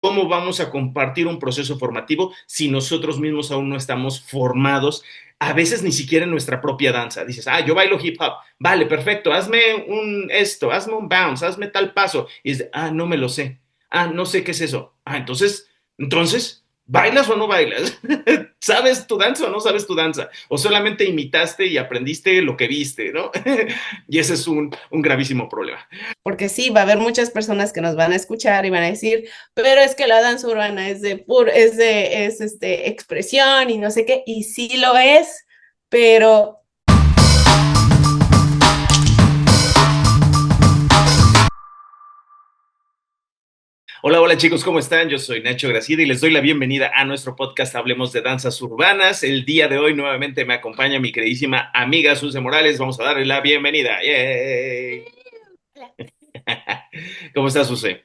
¿Cómo vamos a compartir un proceso formativo si nosotros mismos aún no estamos formados? A veces ni siquiera en nuestra propia danza. Dices, yo bailo hip hop. Vale, perfecto. Hazme hazme un bounce, hazme tal paso. Y es de, no me lo sé. No sé qué es eso. Entonces, ¿bailas o no bailas? ¿Sabes tu danza o no sabes tu danza? O solamente imitaste y aprendiste lo que viste, ¿no? Y ese es un gravísimo problema. Porque sí, va a haber muchas personas que nos van a escuchar y van a decir, pero es que la danza urbana es expresión y no sé qué, y sí lo es, pero Hola, hola chicos, ¿cómo están? Yo soy Nacho Gracida y les doy la bienvenida a nuestro podcast Hablemos de Danzas Urbanas. El día de hoy nuevamente me acompaña mi queridísima amiga Suze Morales. Vamos a darle la bienvenida. ¡Yay! ¿Cómo estás, Suze?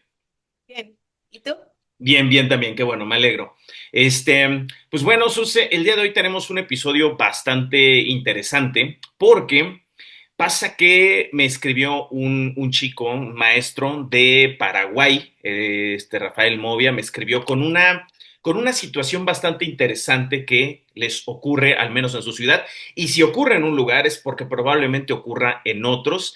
bien. ¿Y tú? Bien, bien también, qué bueno, me alegro. Pues bueno, Suze, el día de hoy tenemos un episodio bastante interesante porque pasa que me escribió un chico, un maestro de Paraguay, Rafael Movia, me escribió con una situación bastante interesante que les ocurre, al menos en su ciudad, y si ocurre en un lugar es porque probablemente ocurra en otros.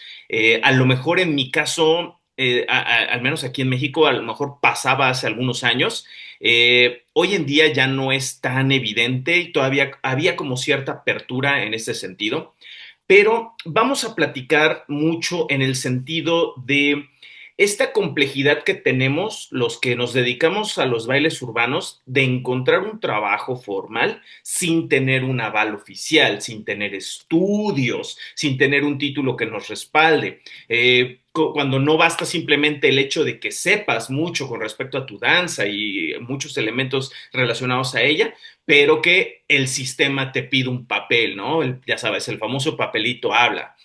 A lo mejor en mi caso, al menos aquí en México, a lo mejor pasaba hace algunos años. Hoy en día ya no es tan evidente y todavía había como cierta apertura en ese sentido, pero vamos a platicar mucho en el sentido de esta complejidad que tenemos los que nos dedicamos a los bailes urbanos de encontrar un trabajo formal sin tener un aval oficial, sin tener estudios, sin tener un título que nos respalde. Cuando no basta simplemente el hecho de que sepas mucho con respecto a tu danza y muchos elementos relacionados a ella, pero que el sistema te pide un papel, ¿no? Ya sabes, el famoso papelito habla.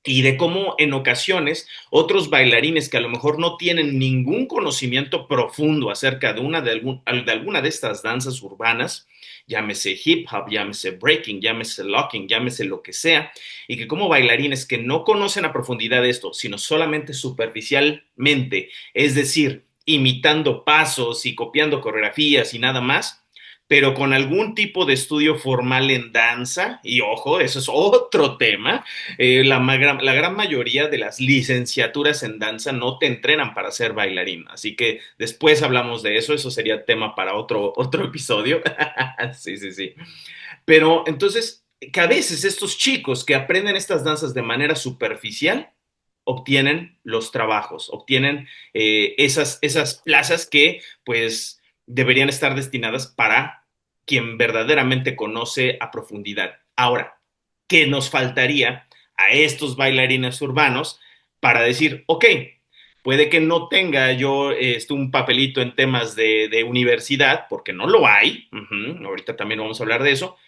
Y de cómo en ocasiones otros bailarines que a lo mejor no tienen ningún conocimiento profundo acerca de alguna de estas danzas urbanas, llámese hip hop, llámese breaking, llámese locking, llámese lo que sea, y que como bailarines que no conocen a profundidad esto, sino solamente superficialmente, es decir, imitando pasos y copiando coreografías y nada más, pero con algún tipo de estudio formal en danza, y ojo, eso es otro tema. La gran mayoría de las licenciaturas en danza no te entrenan para ser bailarín, así que después hablamos de eso, eso sería tema para otro episodio. Sí, sí, sí. Pero entonces, que a veces estos chicos que aprenden estas danzas de manera superficial obtienen los trabajos, obtienen esas plazas que pues deberían estar destinadas para quien verdaderamente conoce a profundidad. Ahora, ¿qué nos faltaría a estos bailarines urbanos para decir, ok, puede que no tenga yo un papelito en temas de universidad, porque no lo hay, ahorita también vamos a hablar de eso,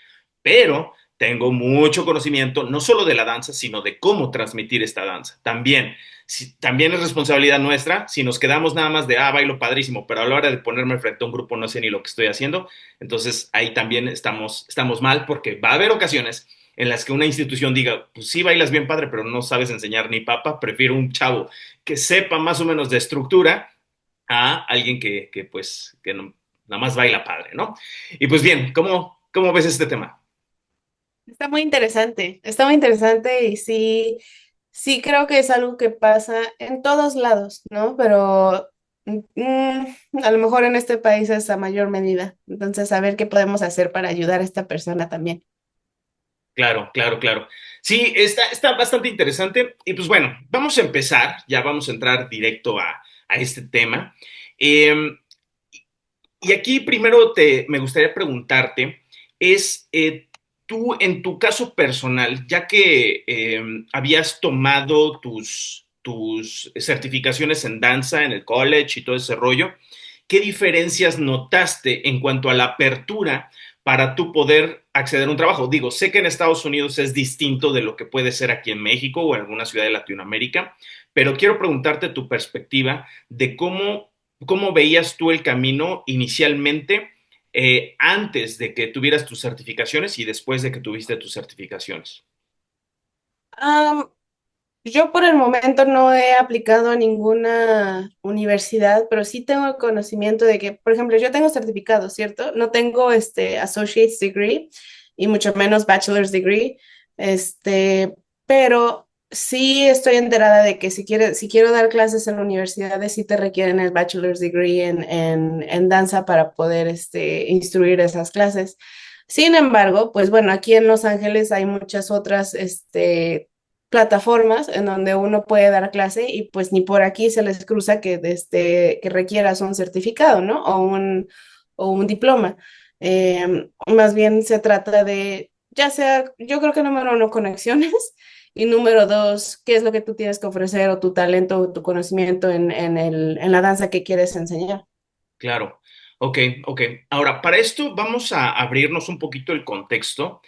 pero tengo mucho conocimiento no solo de la danza, sino de cómo transmitir esta danza. También es responsabilidad nuestra si nos quedamos nada más de, bailo padrísimo, pero a la hora de ponerme frente a un grupo no sé ni lo que estoy haciendo, entonces ahí también estamos mal porque va a haber ocasiones en las que una institución diga, pues sí bailas bien padre, pero no sabes enseñar ni papa, prefiero un chavo que sepa más o menos de estructura a alguien que pues, que no, nada más baila padre, ¿no? Y pues bien, ¿cómo ves este tema? Está muy interesante y sí, sí creo que es algo que pasa en todos lados, ¿no? Pero a lo mejor en este país es a mayor medida. Entonces, a ver qué podemos hacer para ayudar a esta persona también. Claro, claro, claro. Sí, está bastante interesante. Y pues bueno, vamos a empezar, ya vamos a entrar directo a este tema. Eh, y aquí primero me gustaría preguntarte, tú en tu caso personal, ya que habías tomado tus certificaciones en danza en el college y todo ese rollo, ¿qué diferencias notaste en cuanto a la apertura para tú poder acceder a un trabajo? Digo, sé que en Estados Unidos es distinto de lo que puede ser aquí en México o en alguna ciudad de Latinoamérica, pero quiero preguntarte tu perspectiva de cómo veías tú el camino inicialmente, antes de que tuvieras tus certificaciones y después de que tuviste tus certificaciones. Yo por el momento no he aplicado a ninguna universidad, pero sí tengo conocimiento de que, por ejemplo, yo tengo certificado, ¿cierto? No tengo este associate's degree y mucho menos bachelor's degree, este, pero sí estoy enterada de que si quiero dar clases en universidades, sí te requieren el bachelor's degree en danza para poder instruir esas clases. Sin embargo, pues bueno, aquí en Los Ángeles hay muchas otras, plataformas en donde uno puede dar clase y pues ni por aquí se les cruza que requieras un certificado, ¿no? O un diploma. Más bien se trata de, ya sea, yo creo que número uno, conexiones y número dos, qué es lo que tú tienes que ofrecer o tu talento o tu conocimiento en la danza que quieres enseñar. Claro. Ok, ok. Ahora, para esto vamos a abrirnos un poquito el contexto.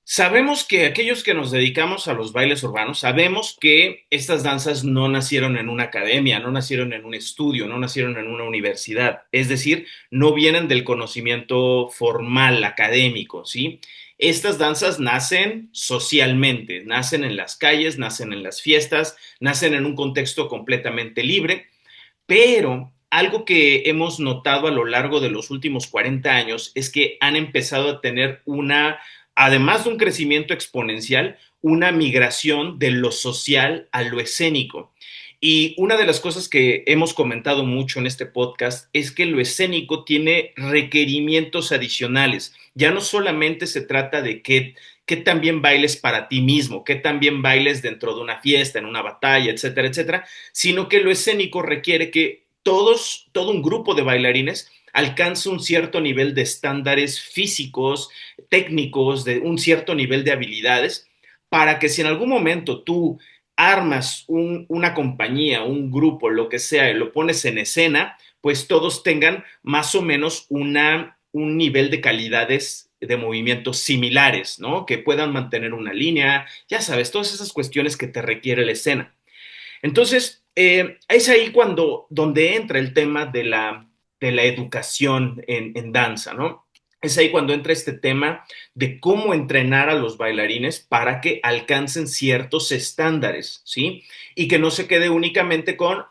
Sabemos que aquellos que nos dedicamos a los bailes urbanos, sabemos que estas danzas no nacieron en una academia, no nacieron en un estudio, no nacieron en una universidad, es decir, no vienen del conocimiento formal académico, ¿sí? Estas danzas nacen socialmente, nacen en las calles, nacen en las fiestas, nacen en un contexto completamente libre, pero algo que hemos notado a lo largo de los últimos 40 años es que han empezado a tener una, además de un crecimiento exponencial, una migración de lo social a lo escénico. Y una de las cosas que hemos comentado mucho en este podcast es que lo escénico tiene requerimientos adicionales. Ya no solamente se trata de que también bailes para ti mismo, que también bailes dentro de una fiesta, en una batalla, etcétera, etcétera, sino que lo escénico requiere que todo un grupo de bailarines alcance un cierto nivel de estándares físicos, técnicos, de un cierto nivel de habilidades, para que si en algún momento tú armas una compañía, un grupo, lo que sea, y lo pones en escena, pues todos tengan más o menos un nivel de calidades de movimientos similares, ¿no? Que puedan mantener una línea, ya sabes, todas esas cuestiones que te requiere la escena. Entonces, es ahí donde entra el tema de la educación en danza, ¿no? Es ahí cuando entra este tema de cómo entrenar a los bailarines para que alcancen ciertos estándares, ¿sí? Y que no se quede únicamente con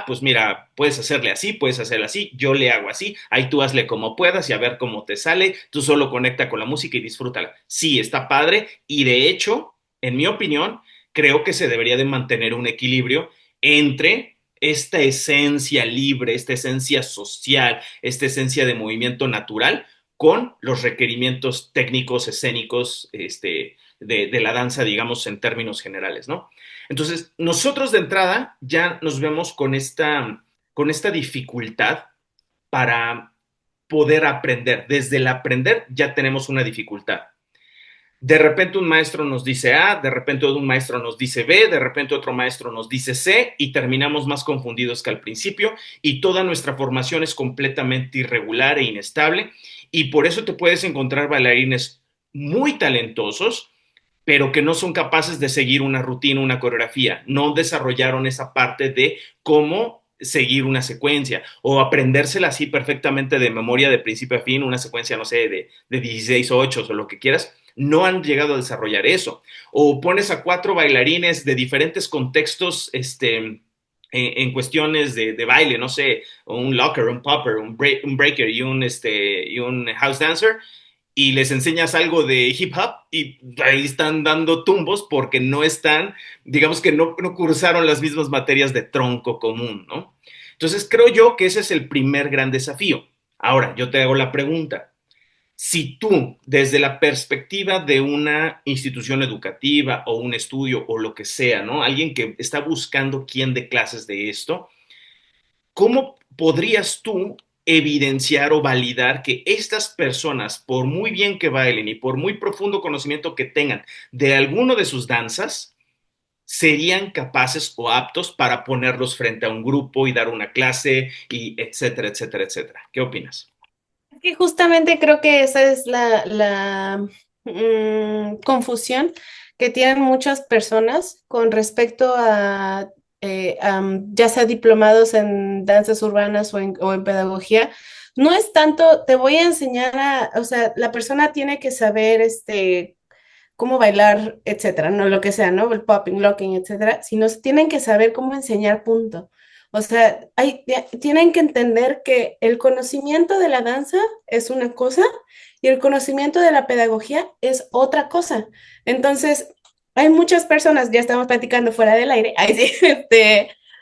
pues mira, puedes hacerle así, puedes hacerle así, yo le hago así, ahí tú hazle como puedas y a ver cómo te sale, tú solo conecta con la música y disfrútala. Sí, está padre y de hecho, en mi opinión, creo que se debería de mantener un equilibrio entre esta esencia libre, esta esencia social, esta esencia de movimiento natural con los requerimientos técnicos, escénicos, de la danza, digamos, en términos generales, ¿no? Entonces, nosotros de entrada ya nos vemos con esta dificultad para poder aprender. Desde el aprender ya tenemos una dificultad. De repente un maestro nos dice A, de repente un maestro nos dice B, de repente otro maestro nos dice C y terminamos más confundidos que al principio y toda nuestra formación es completamente irregular e inestable y por eso te puedes encontrar bailarines muy talentosos pero que no son capaces de seguir una rutina, una coreografía, no desarrollaron esa parte de cómo seguir una secuencia o aprendérsela así perfectamente de memoria de principio a fin, una secuencia, no sé, de 16 o 8 o lo que quieras, no han llegado a desarrollar eso. O pones a cuatro bailarines de diferentes contextos, en cuestiones de baile, no sé, un locker, un popper, un breaker y un house dancer, y les enseñas algo de hip hop y ahí están dando tumbos porque no están, digamos que no cursaron las mismas materias de tronco común, ¿no? Entonces creo yo que ese es el primer gran desafío. Ahora, yo te hago la pregunta. Si tú, desde la perspectiva de una institución educativa o un estudio o lo que sea, ¿no? Alguien que está buscando quién dé clases de esto, ¿cómo podrías tú evidenciar o validar que estas personas, por muy bien que bailen y por muy profundo conocimiento que tengan de alguno de sus danzas, serían capaces o aptos para ponerlos frente a un grupo y dar una clase y etcétera, etcétera, etcétera? ¿Qué opinas? Que justamente creo que esa es confusión que tienen muchas personas con respecto a ya sea diplomados en danzas urbanas o en pedagogía. No es tanto, te voy a enseñar o sea, la persona tiene que saber cómo bailar, etcétera, no lo que sea, ¿no? El popping, locking, etcétera, sino tienen que saber cómo enseñar punto. O sea, tienen que entender que el conocimiento de la danza es una cosa y el conocimiento de la pedagogía es otra cosa. Entonces, hay muchas personas, ya estamos platicando fuera del aire, ahí sí,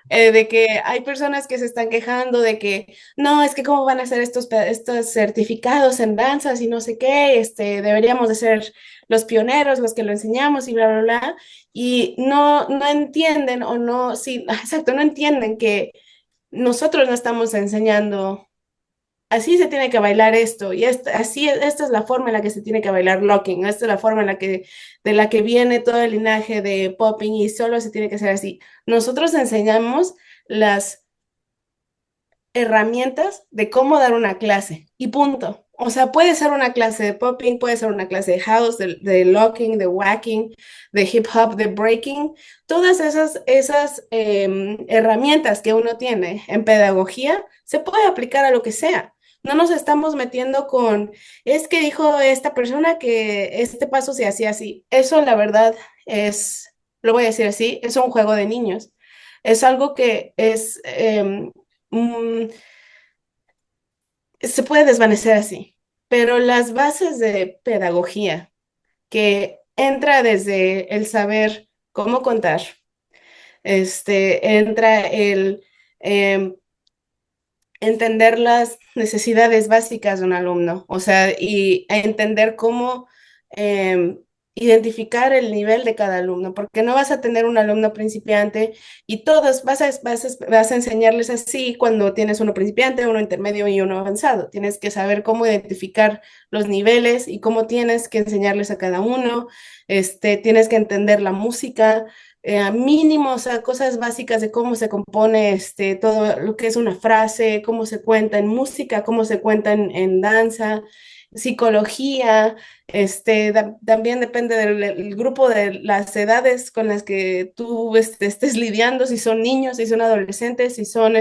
de que hay personas que se están quejando de que no, es que cómo van a hacer estos certificados en danzas y no sé qué, deberíamos de ser los pioneros, los que lo enseñamos y bla, bla, bla, y no entienden o no, sí, exacto, no entienden que nosotros no estamos enseñando, así se tiene que bailar esto, y esta es la forma en la que se tiene que bailar locking, esta es la forma de la que viene todo el linaje de popping y solo se tiene que hacer así. Nosotros enseñamos las herramientas de cómo dar una clase y punto. O sea, puede ser una clase de popping, puede ser una clase de house, de locking, de whacking, de hip hop, de breaking. Todas esas herramientas que uno tiene en pedagogía se puede aplicar a lo que sea. No nos estamos metiendo con, es que dijo esta persona que este paso se hacía así. Eso, la verdad, lo voy a decir así, es un juego de niños. Es algo que mm, se puede desvanecer así, pero las bases de pedagogía, que entra desde el saber cómo contar, entra el em, entender las necesidades básicas de un alumno, o sea, y a entender cómo eh, identificar el nivel de cada alumno, porque no vas a tener un alumno principiante y todos vas a enseñarles así cuando tienes uno principiante, uno intermedio y uno avanzado. Tienes que saber cómo identificar los niveles y cómo tienes que enseñarles a cada uno. Tienes que entender la música, mínimo, o sea, cosas básicas de cómo se compone todo lo que es una frase, cómo se cuenta en música, cómo se cuenta en danza, psicología, también depende del grupo de las edades con las que tú estés lidiando, si son niños, si son adolescentes, si son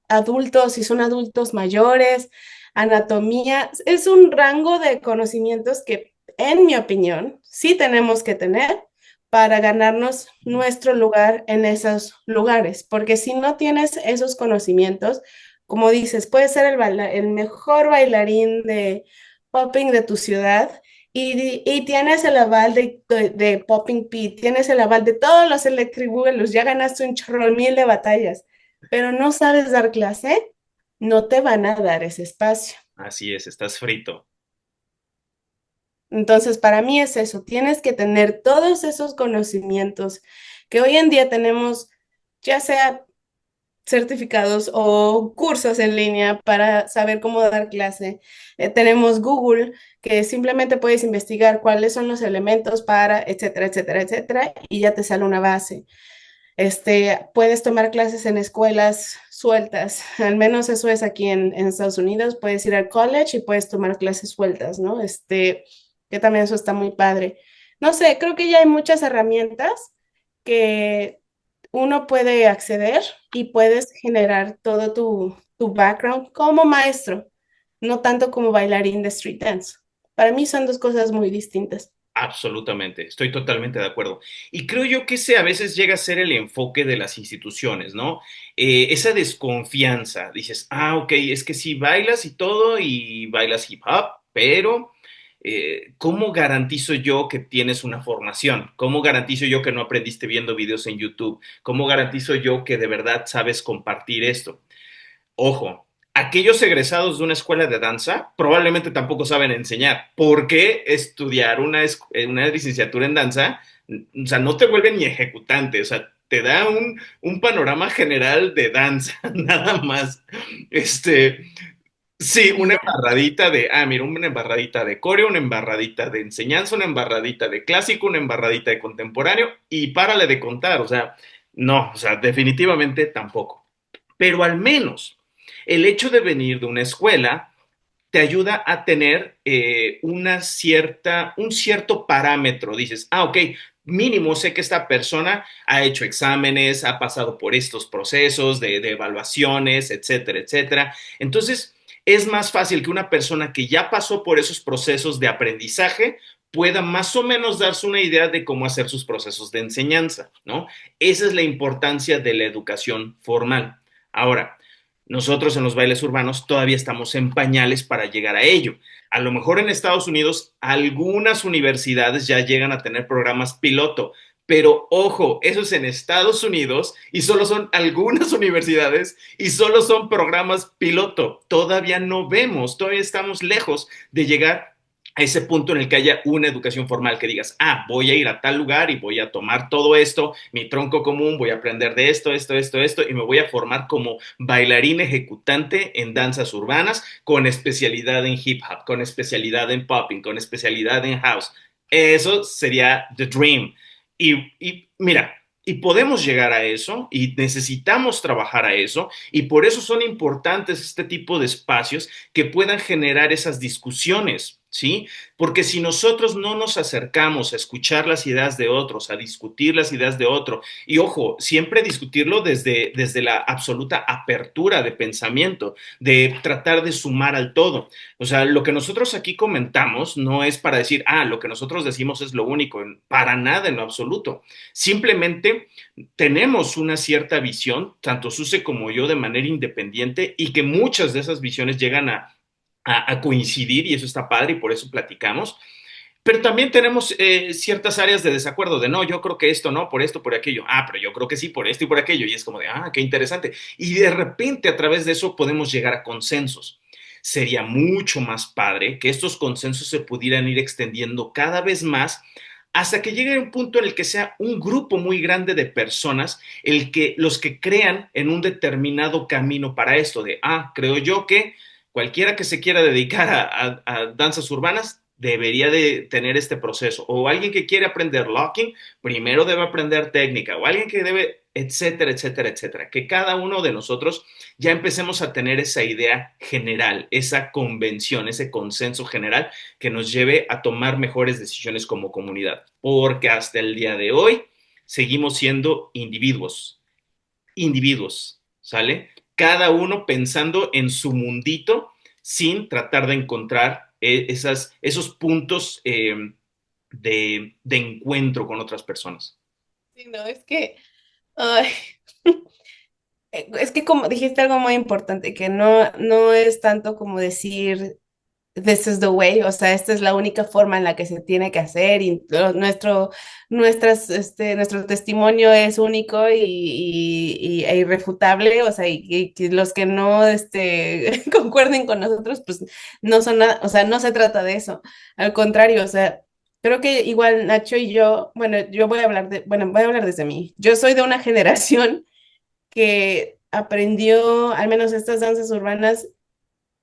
adultos, si son adultos mayores, anatomía, es un rango de conocimientos que, en mi opinión, sí tenemos que tener para ganarnos nuestro lugar en esos lugares, porque si no tienes esos conocimientos, como dices, puedes ser el mejor bailarín de popping de tu ciudad y tienes el aval de Popping Pete, tienes el aval de todos los Electric Boogaloo, ya ganaste un chorro mil de batallas, pero no sabes dar clase, no te van a dar ese espacio. Así es, estás frito. Entonces, para mí es eso, tienes que tener todos esos conocimientos que hoy en día tenemos, ya sea certificados o cursos en línea para saber cómo dar clase. Tenemos Google, que simplemente puedes investigar cuáles son los elementos para, etcétera, etcétera, etcétera, y ya te sale una base. Puedes tomar clases en escuelas sueltas, al menos eso es aquí en Estados Unidos, puedes ir al college y puedes tomar clases sueltas, ¿no? Que también eso está muy padre. No sé, creo que ya hay muchas herramientas que uno puede acceder y puedes generar todo tu background como maestro, no tanto como bailarín de street dance. Para mí son dos cosas muy distintas. Absolutamente, estoy totalmente de acuerdo. Y creo yo que ese a veces llega a ser el enfoque de las instituciones, ¿no? Esa desconfianza. Dices, ah, ok, es que sí bailas y todo y bailas hip hop, pero ¿cómo garantizo yo que tienes una formación? ¿Cómo garantizo yo que no aprendiste viendo videos en YouTube? ¿Cómo garantizo yo que de verdad sabes compartir esto? Ojo, aquellos egresados de una escuela de danza probablemente tampoco saben enseñar. ¿Por qué estudiar una licenciatura en danza? O sea, no te vuelve ni ejecutante, o sea, te da un panorama general de danza, nada más. Este, sí, Y una ya. embarradita de, mira, una embarradita de coreo, una embarradita de enseñanza, una embarradita de clásico, una embarradita de contemporáneo y párale de contar, o sea, no, o sea, definitivamente tampoco. Pero al menos el hecho de venir de una escuela te ayuda a tener un cierto parámetro. Dices, ok, mínimo sé que esta persona ha hecho exámenes, ha pasado por estos procesos de evaluaciones, etcétera, etcétera. Entonces, es más fácil que una persona que ya pasó por esos procesos de aprendizaje pueda más o menos darse una idea de cómo hacer sus procesos de enseñanza, ¿no? Esa es la importancia de la educación formal. Ahora, nosotros en los bailes urbanos todavía estamos en pañales para llegar a ello. A lo mejor en Estados Unidos algunas universidades ya llegan a tener programas piloto, pero ojo, eso es en Estados Unidos y solo son algunas universidades y solo son programas piloto. Todavía no vemos, todavía estamos lejos de llegar a ese punto en el que haya una educación formal que digas, voy a ir a tal lugar y voy a tomar todo esto, mi tronco común, voy a aprender de esto, y me voy a formar como bailarín ejecutante en danzas urbanas con especialidad en hip hop, con especialidad en popping, con especialidad en house. Eso sería the dream. Y mira, y podemos llegar a eso y necesitamos trabajar a eso y por eso son importantes este tipo de espacios que puedan generar esas discusiones, ¿sí? Porque si nosotros no nos acercamos a escuchar las ideas de otros, a discutir las ideas de otro, y ojo, siempre discutirlo desde la absoluta apertura de pensamiento, de tratar de sumar al todo. O sea, lo que nosotros aquí comentamos no es para decir, lo que nosotros decimos es lo único, para nada en lo absoluto. Simplemente tenemos una cierta visión, tanto Suse como yo, de manera independiente y que muchas de esas visiones llegan a coincidir y eso está padre y por eso platicamos. Pero también tenemos ciertas áreas de desacuerdo, de no, yo creo que esto no, por esto, por aquello, pero yo creo que sí, por esto y por aquello, y es como de, qué interesante. Y de repente a través de eso podemos llegar a consensos. Sería mucho más padre que estos consensos se pudieran ir extendiendo cada vez más hasta que llegue un punto en el que sea un grupo muy grande de personas los que crean en un determinado camino para esto, de, creo yo que cualquiera que se quiera dedicar a danzas urbanas debería de tener este proceso. O alguien que quiere aprender locking, primero debe aprender técnica. O alguien que debe, etcétera, etcétera, etcétera. Que cada uno de nosotros ya empecemos a tener esa idea general, esa convención, ese consenso general que nos lleve a tomar mejores decisiones como comunidad. Porque hasta el día de hoy seguimos siendo individuos, ¿sale? Cada uno pensando en su mundito sin tratar de encontrar esos puntos de encuentro con otras personas. Sí, no, es que, ay, es que como dijiste algo muy importante, que no es tanto como decir this is the way, o sea, esta es la única forma en la que se tiene que hacer y nuestro testimonio es único e irrefutable, o sea, y que los que no concuerden con nosotros, pues no son nada, o sea, no se trata de eso, al contrario, o sea, creo que igual Nacho y yo, bueno, voy a hablar desde mí, yo soy de una generación que aprendió al menos estas danzas urbanas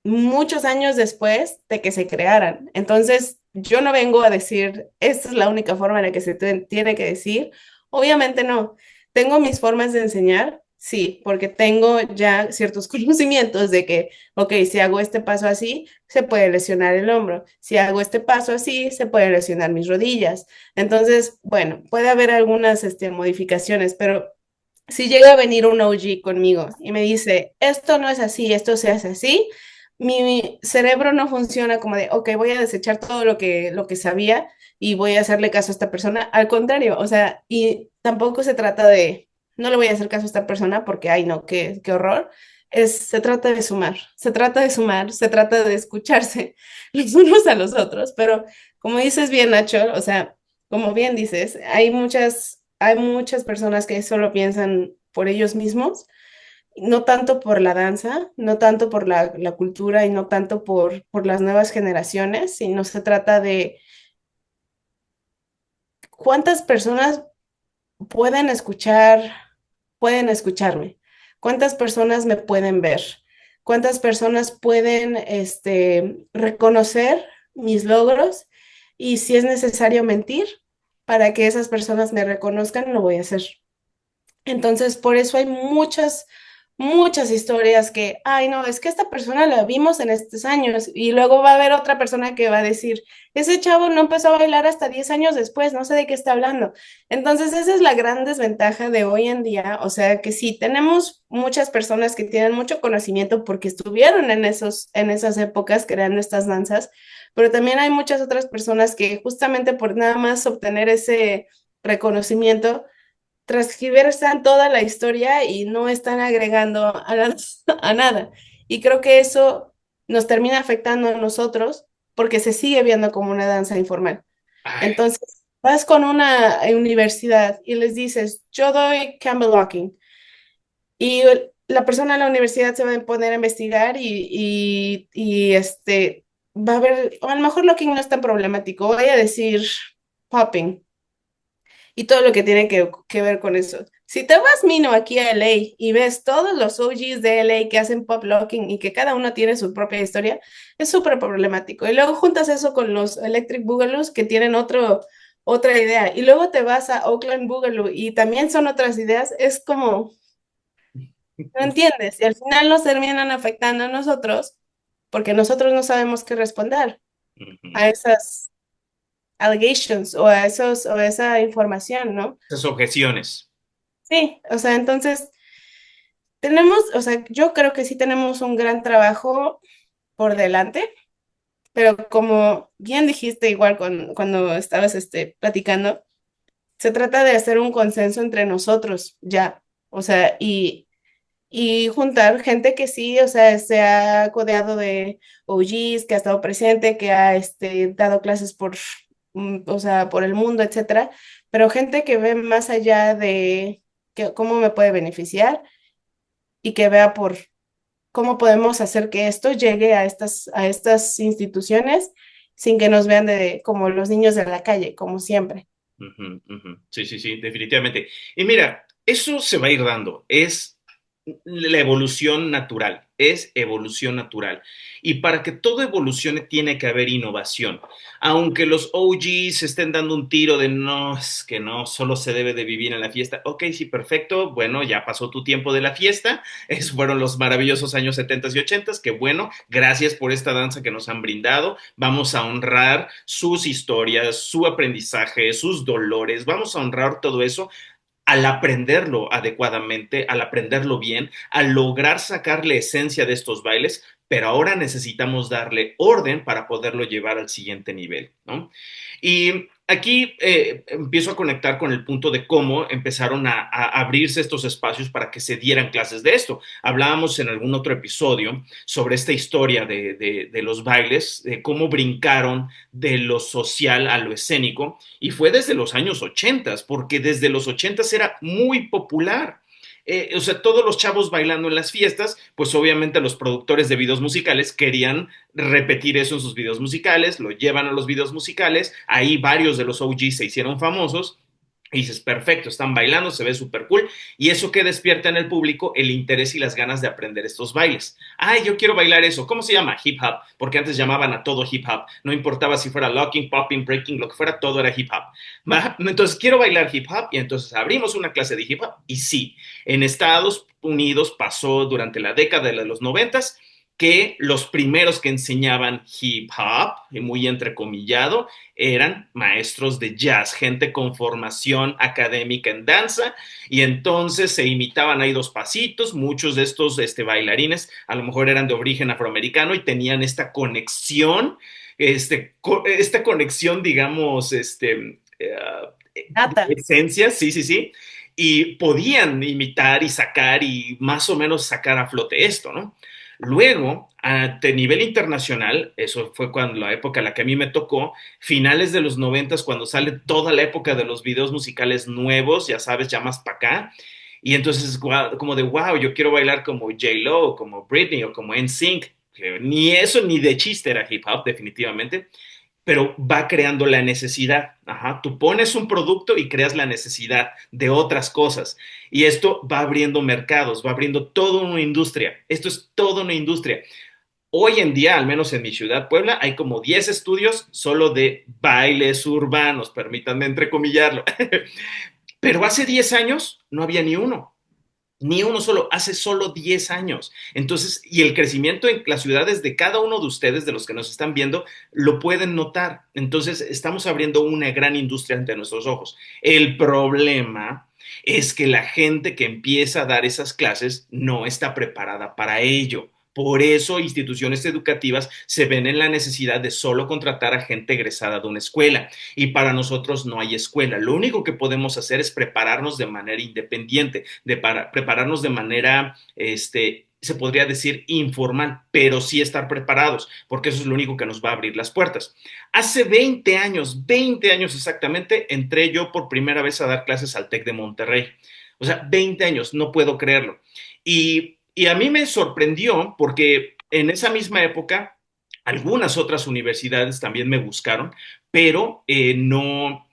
muchos años después de que se crearan. Entonces, yo no vengo a decir, esta es la única forma en la que se tiene que decir. Obviamente no. Tengo mis formas de enseñar, sí, porque tengo ya ciertos conocimientos de que, ok, si hago este paso así, se puede lesionar el hombro. Si hago este paso así, se puede lesionar mis rodillas. Entonces, bueno, puede haber algunas modificaciones, pero si llega a venir un OG conmigo y me dice, esto no es así, esto se hace así, mi cerebro no funciona como de, ok, voy a desechar todo lo que sabía y voy a hacerle caso a esta persona. Al contrario, o sea, y tampoco se trata de, no le voy a hacer caso a esta persona porque, ay, no, qué horror. Se trata de sumar, se trata de sumar, se trata de escucharse los unos a los otros, pero como dices bien, Nacho, o sea, como bien dices, hay muchas personas que solo piensan por ellos mismos, no tanto por la danza, no tanto por la cultura y no tanto por las nuevas generaciones, sino se trata de cuántas personas pueden pueden escucharme, cuántas personas me pueden ver, cuántas personas pueden reconocer mis logros y si es necesario mentir para que esas personas me reconozcan, lo voy a hacer. Entonces, por eso hay muchas historias que, ay, no, es que esta persona la vimos en estos años y luego va a haber otra persona que va a decir, ese chavo no empezó a bailar hasta 10 años después, no sé de qué está hablando. Entonces, esa es la gran desventaja de hoy en día, o sea, que sí, tenemos muchas personas que tienen mucho conocimiento porque estuvieron en esas épocas creando estas danzas, pero también hay muchas otras personas que justamente por nada más obtener ese reconocimiento, transgiversan toda la historia y no están agregando a nada. Y creo que eso nos termina afectando a nosotros porque se sigue viendo como una danza informal. Ay, Entonces, vas con una universidad y les dices, yo doy Campbell Locking, y la persona en la universidad se va a poner a investigar va a ver, o a lo mejor Locking no es tan problemático, voy a decir popping y todo lo que tiene que ver con eso. Si te vas, Mino, aquí a LA y ves todos los OGs de LA que hacen pop locking y que cada uno tiene su propia historia, es súper problemático. Y luego juntas eso con los Electric Boogaloo que tienen otra idea. Y luego te vas a Oakland Boogaloo y también son otras ideas. Es como, no entiendes. Y al final nos terminan afectando a nosotros porque nosotros no sabemos qué responder ujú. a esas allegations o a o a esa información, ¿no? Esas objeciones. Sí, o sea, entonces tenemos, o sea, yo creo que sí tenemos un gran trabajo por delante, pero como bien dijiste igual cuando estabas platicando, se trata de hacer un consenso entre nosotros ya, o sea, y juntar gente que sí, o sea, se ha codeado de OGs, que ha estado presente, que ha dado clases o sea, por el mundo, etcétera, pero gente que ve más allá de cómo me puede beneficiar y que vea por cómo podemos hacer que esto llegue a estas instituciones sin que nos vean como los niños de la calle, como siempre. Ujú, ujú. Sí, sí, sí, definitivamente. Y mira, eso se va a ir dando. Es la evolución natural, es evolución natural. Y para que todo evolucione tiene que haber innovación. Aunque los OGs estén dando un tiro de no, es que no, solo se debe de vivir en la fiesta. Ok, sí, perfecto. Bueno, ya pasó tu tiempo de la fiesta. Esos fueron los maravillosos años 70 y 80. Que bueno, gracias por esta danza que nos han brindado. Vamos a honrar sus historias, su aprendizaje, sus dolores. Vamos a honrar todo eso al aprenderlo adecuadamente, al aprenderlo bien, al lograr sacar la esencia de estos bailes, pero ahora necesitamos darle orden para poderlo llevar al siguiente nivel, ¿no? Y aquí empiezo a conectar con el punto de cómo empezaron a abrirse estos espacios para que se dieran clases de esto. Hablábamos en algún otro episodio sobre esta historia de los bailes, de cómo brincaron de lo social a lo escénico, y fue desde los años 80, porque desde los 80 era muy popular. O sea, todos los chavos bailando en las fiestas, pues obviamente los productores de videos musicales querían repetir eso en sus videos musicales, lo llevan a los videos musicales, ahí varios de los OGs se hicieron famosos, y dices, perfecto, están bailando, se ve súper cool, y eso que despierta en el público el interés y las ganas de aprender estos bailes. Ay, yo quiero bailar eso. ¿Cómo se llama? Hip hop, porque antes llamaban a todo hip hop. No importaba si fuera locking, popping, breaking, lo que fuera, todo era hip hop. ¿Va? Entonces quiero bailar hip hop y entonces abrimos una clase de hip hop y sí, en Estados Unidos pasó durante la década de los noventas que los primeros que enseñaban hip hop, muy entrecomillado, eran maestros de jazz, gente con formación académica en danza, y entonces se imitaban ahí dos pasitos. Muchos de estos bailarines a lo mejor eran de origen afroamericano y tenían esta conexión, esta conexión, digamos, de Data. esencia, sí, sí, sí, y podían imitar y sacar y más o menos sacar a flote esto, ¿no? Luego, a nivel internacional, eso fue cuando la época en la que a mí me tocó, finales de los noventas, cuando sale toda la época de los videos musicales nuevos, ya sabes, ya más para acá, y entonces como de, wow, yo quiero bailar como J-Lo, como Britney o como NSYNC, que ni eso ni de chiste era hip hop, definitivamente, pero va creando la necesidad. Ajá. Tú pones un producto y creas la necesidad de otras cosas. Y esto va abriendo mercados, va abriendo toda una industria. Esto es toda una industria. Hoy en día, al menos en mi ciudad, Puebla, hay como 10 estudios solo de bailes urbanos, permítanme entrecomillarlo. Pero hace 10 años no había ni uno. Ni uno solo, hace solo 10 años. Entonces, y el crecimiento en las ciudades de cada uno de ustedes, de los que nos están viendo, lo pueden notar. Entonces, estamos abriendo una gran industria ante nuestros ojos. El problema es que la gente que empieza a dar esas clases no está preparada para ello. Por eso instituciones educativas se ven en la necesidad de solo contratar a gente egresada de una escuela. Y para nosotros no hay escuela. Lo único que podemos hacer es prepararnos de manera independiente, prepararnos de manera, se podría decir informal, pero sí estar preparados, porque eso es lo único que nos va a abrir las puertas. Hace 20 años exactamente, entré yo por primera vez a dar clases al TEC de Monterrey. O sea, 20 años, no puedo creerlo. Y a mí me sorprendió porque en esa misma época algunas otras universidades también me buscaron, pero no,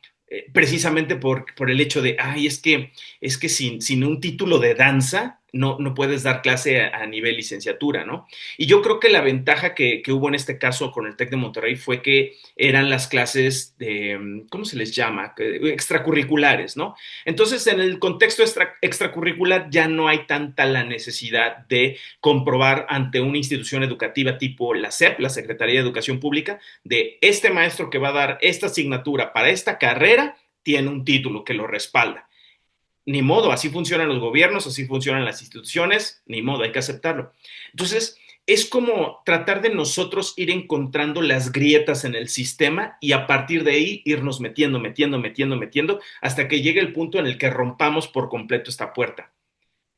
precisamente por el hecho de, ay, es que sin un título de danza no puedes dar clase a nivel licenciatura, ¿no? Y yo creo que la ventaja que hubo en este caso con el TEC de Monterrey fue que eran las clases de, ¿cómo se les llama? Extracurriculares, ¿no? Entonces, en el contexto extracurricular ya no hay tanta la necesidad de comprobar ante una institución educativa tipo la SEP, la Secretaría de Educación Pública, de este maestro que va a dar esta asignatura para esta carrera, tiene un título que lo respalda. Ni modo, así funcionan los gobiernos, así funcionan las instituciones, ni modo, hay que aceptarlo. Entonces, es como tratar de nosotros ir encontrando las grietas en el sistema y a partir de ahí irnos metiendo, hasta que llegue el punto en el que rompamos por completo esta puerta.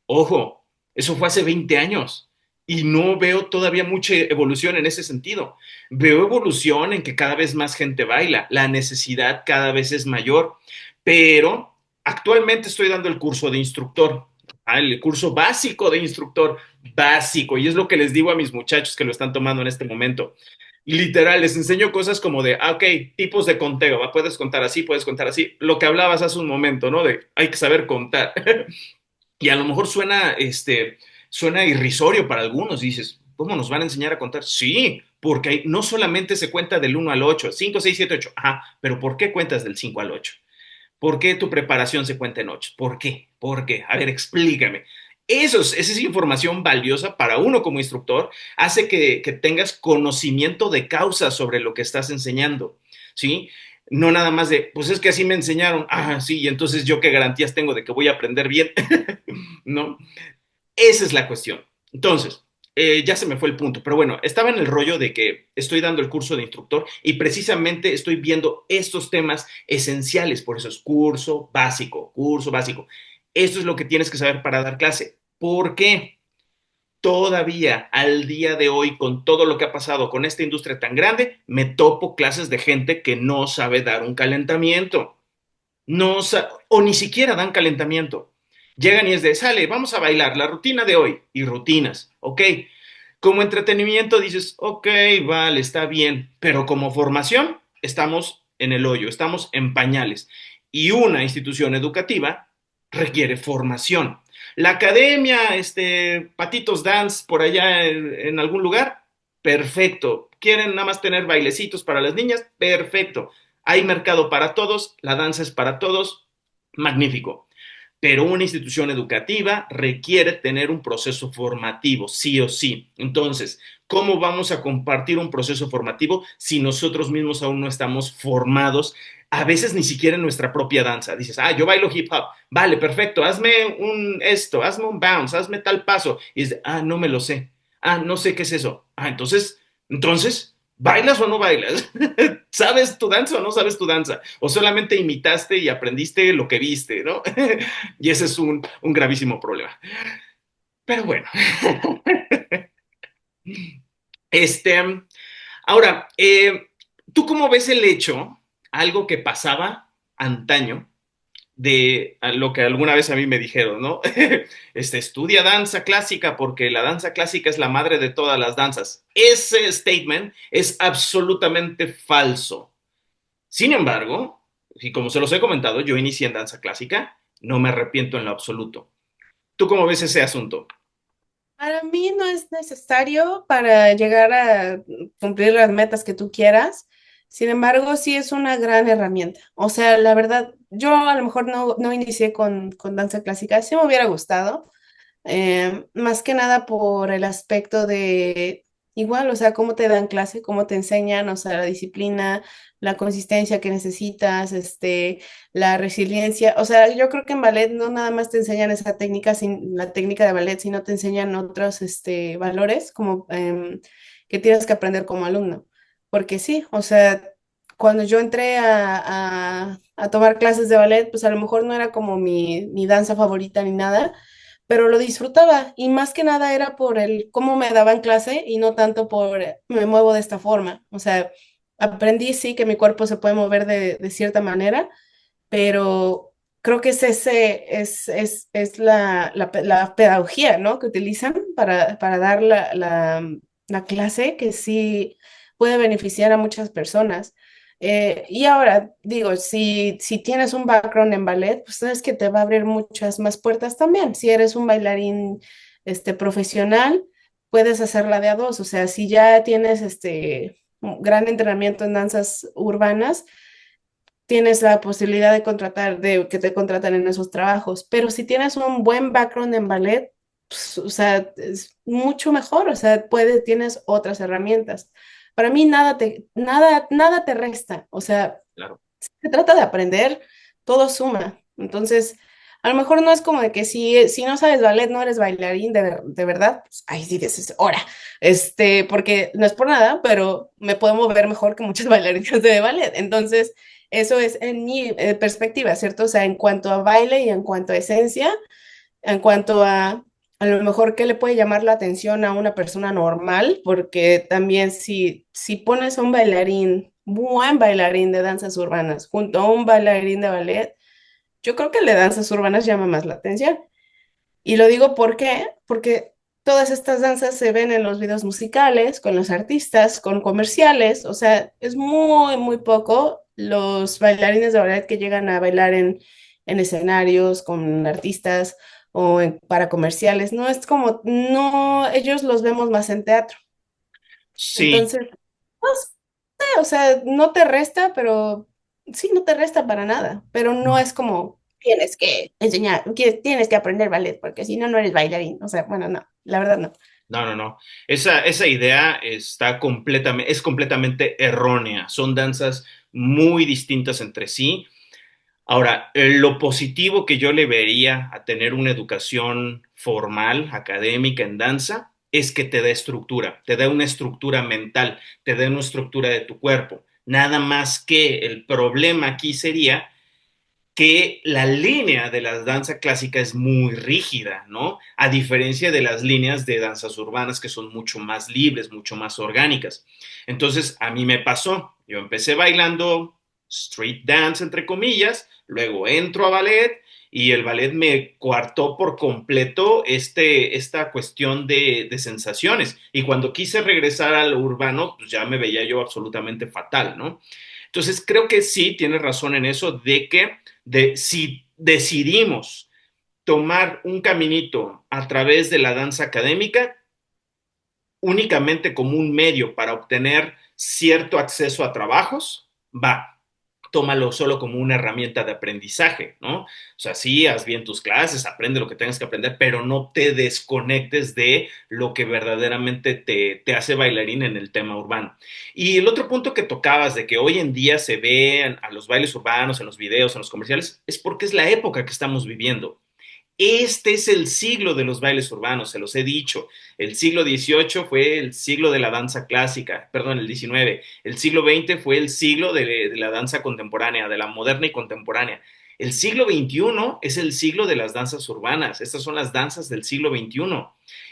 Ojo, eso fue hace 20 años y no veo todavía mucha evolución en ese sentido. Veo evolución en que cada vez más gente baila, la necesidad cada vez es mayor, pero actualmente estoy dando el curso de instructor, el curso básico de instructor, básico, y es lo que les digo a mis muchachos que lo están tomando en este momento. Y literal, les enseño cosas como de, ok, tipos de conteo, ¿va? Puedes contar así, lo que hablabas hace un momento, ¿no? De hay que saber contar. Y a lo mejor suena irrisorio para algunos. Dices, ¿cómo nos van a enseñar a contar? Sí, porque no solamente se cuenta del 1 al 8, 5, 6, 7, 8. Ajá, pero ¿por qué cuentas del 5 al 8? ¿Por qué tu preparación se cuenta en 8? ¿Por qué? ¿Por qué? A ver, explícame. Esa es información valiosa para uno como instructor, hace que tengas conocimiento de causa sobre lo que estás enseñando, ¿sí? No nada más de, pues es que así me enseñaron, ah, sí, y entonces yo qué garantías tengo de que voy a aprender bien, ¿no? Esa es la cuestión. Entonces, ya se me fue el punto, pero bueno, estaba en el rollo de que estoy dando el curso de instructor y precisamente estoy viendo estos temas esenciales, por eso es curso básico, curso básico. Esto es lo que tienes que saber para dar clase. ¿Por qué? Todavía al día de hoy, con todo lo que ha pasado con esta industria tan grande, me topo clases de gente que no sabe dar un calentamiento, no o ni siquiera dan calentamiento. Llegan y es de, sale, vamos a bailar, la rutina de hoy, y rutinas, ok. Como entretenimiento dices, ok, vale, está bien, pero como formación estamos en el hoyo, estamos en pañales. Y una institución educativa requiere formación. La academia, Patitos Dance, por allá en algún lugar, perfecto. ¿Quieren nada más tener bailecitos para las niñas? Perfecto. Hay mercado para todos, la danza es para todos, magnífico. Pero una institución educativa requiere tener un proceso formativo, sí o sí. Entonces, ¿cómo vamos a compartir un proceso formativo si nosotros mismos aún no estamos formados? A veces ni siquiera en nuestra propia danza. Dices, ah, yo bailo hip hop. Vale, perfecto. Hazme un bounce, hazme tal paso. Y es de, ah, no me lo sé. Ah, no sé qué es eso. Ah, entonces, ¿bailas o no bailas? ¿Sabes tu danza o no sabes tu danza? O solamente imitaste y aprendiste lo que viste, ¿no? Y ese es un gravísimo problema. Pero bueno, este, ahora, ¿tú cómo ves el hecho, algo que pasaba antaño, de lo que alguna vez a mí me dijeron, ¿no? Estudia danza clásica porque la danza clásica es la madre de todas las danzas. Ese statement es absolutamente falso. Sin embargo, y como se los he comentado, yo inicié en danza clásica, no me arrepiento en lo absoluto. ¿Tú cómo ves ese asunto? Para mí no es necesario para llegar a cumplir las metas que tú quieras. Sin embargo, sí es una gran herramienta. O sea, la verdad, yo a lo mejor no inicié con danza clásica. Sí me hubiera gustado, más que nada por el aspecto de igual, o sea, cómo te dan clase, cómo te enseñan, o sea, la disciplina, la consistencia que necesitas, la resiliencia. O sea, yo creo que en ballet no nada más te enseñan esa técnica, sin la técnica de ballet, sino te enseñan otros, valores como que tienes que aprender como alumno. Porque sí, o sea, cuando yo entré a tomar clases de ballet, pues a lo mejor no era como mi danza favorita ni nada, pero lo disfrutaba y más que nada era por el cómo me daban clase y no tanto por me muevo de esta forma. O sea, aprendí sí que mi cuerpo se puede mover de cierta manera, pero creo que es la pedagogía, ¿no? Que utilizan para dar la clase que sí puede beneficiar a muchas personas. Y ahora, digo, si tienes un background en ballet, pues sabes que te va a abrir muchas más puertas también. Si eres un bailarín, profesional, puedes hacerla de a dos. O sea, si ya tienes un gran entrenamiento en danzas urbanas, tienes la posibilidad de que te contratan en esos trabajos. Pero si tienes un buen background en ballet, pues, o sea, es mucho mejor, o sea, tienes otras herramientas. Para mí nada te resta, o sea, Claro. se trata de aprender, todo suma. Entonces, a lo mejor no es como de que si no sabes ballet, no eres bailarín de verdad, pues, ahí sí dices, ahora, porque no es por nada, pero me puedo mover mejor que muchos bailarines de ballet. Entonces, eso es en mi perspectiva, ¿cierto? O sea, en cuanto a baile y en cuanto a esencia, en cuanto a lo mejor qué le puede llamar la atención a una persona normal, porque también si pones a un bailarín, buen bailarín de danzas urbanas, junto a un bailarín de ballet, yo creo que el de danzas urbanas llama más la atención. Y lo digo ¿por qué? Porque todas estas danzas se ven en los videos musicales, con los artistas, con comerciales, o sea, es muy poco los bailarines de ballet que llegan a bailar en escenarios con artistas para comerciales, no es como, no, ellos los vemos más en teatro. Sí, Entonces, no sé, o sea, no te resta, pero sí, no te resta para nada, pero no es como tienes que enseñar, tienes que aprender ballet, porque si no, no eres bailarín. O sea, bueno, no, la verdad no. no, no, no. Esa idea es completamente errónea. Son danzas muy distintas entre sí. Ahora, lo positivo que yo le vería a tener una educación formal, académica en danza, es que te da una estructura mental, te da una estructura de tu cuerpo. Nada más que el problema aquí sería que la línea de la danza clásica es muy rígida, ¿no? A diferencia de las líneas de danzas urbanas que son mucho más libres, mucho más orgánicas. Entonces, a mí me pasó, yo empecé bailando street dance, entre comillas, luego entro a ballet y el ballet me coartó por completo esta cuestión de sensaciones. Y cuando quise regresar al urbano, pues ya me veía yo absolutamente fatal, ¿no? Entonces, creo que sí, tienes razón en eso si decidimos tomar un caminito a través de la danza académica únicamente como un medio para obtener cierto acceso a trabajos, va, tómalo solo como una herramienta de aprendizaje, ¿no? O sea, sí, haz bien tus clases, aprende lo que tengas que aprender, pero no te desconectes de lo que verdaderamente te hace bailarín en el tema urbano. Y el otro punto que tocabas de que hoy en día se ven a los bailes urbanos en los videos, en los comerciales, es porque es la época que estamos viviendo. Este es el siglo de los bailes urbanos, se los he dicho. El siglo XVIII fue el siglo de la danza clásica, perdón, el XIX. El siglo XX fue el siglo de la danza contemporánea, de la moderna y contemporánea. El siglo XXI es el siglo de las danzas urbanas. Estas son las danzas del siglo XXI.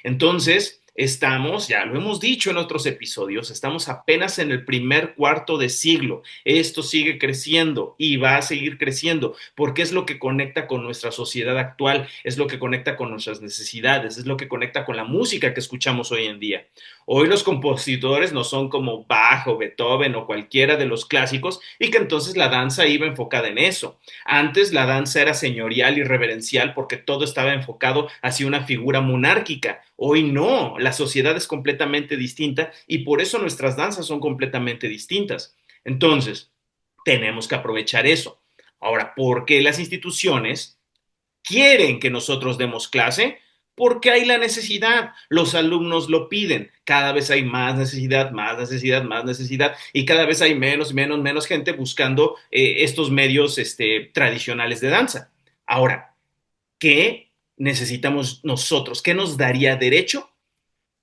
Entonces, estamos, ya lo hemos dicho en otros episodios, estamos apenas en el primer cuarto de siglo. Esto sigue creciendo y va a seguir creciendo porque es lo que conecta con nuestra sociedad actual, es lo que conecta con nuestras necesidades, es lo que conecta con la música que escuchamos hoy en día. Hoy los compositores no son como Bach o Beethoven o cualquiera de los clásicos y que entonces la danza iba enfocada en eso. Antes la danza era señorial y reverencial porque todo estaba enfocado hacia una figura monárquica. Hoy no, la sociedad es completamente distinta y por eso nuestras danzas son completamente distintas. Entonces, tenemos que aprovechar eso. Ahora, ¿por qué las instituciones quieren que nosotros demos clase? porque hay la necesidad, los alumnos lo piden, cada vez hay más necesidad, más necesidad, más necesidad, y cada vez hay menos gente buscando estos medios tradicionales de danza. Ahora, ¿qué necesitamos nosotros? ¿Qué nos daría derecho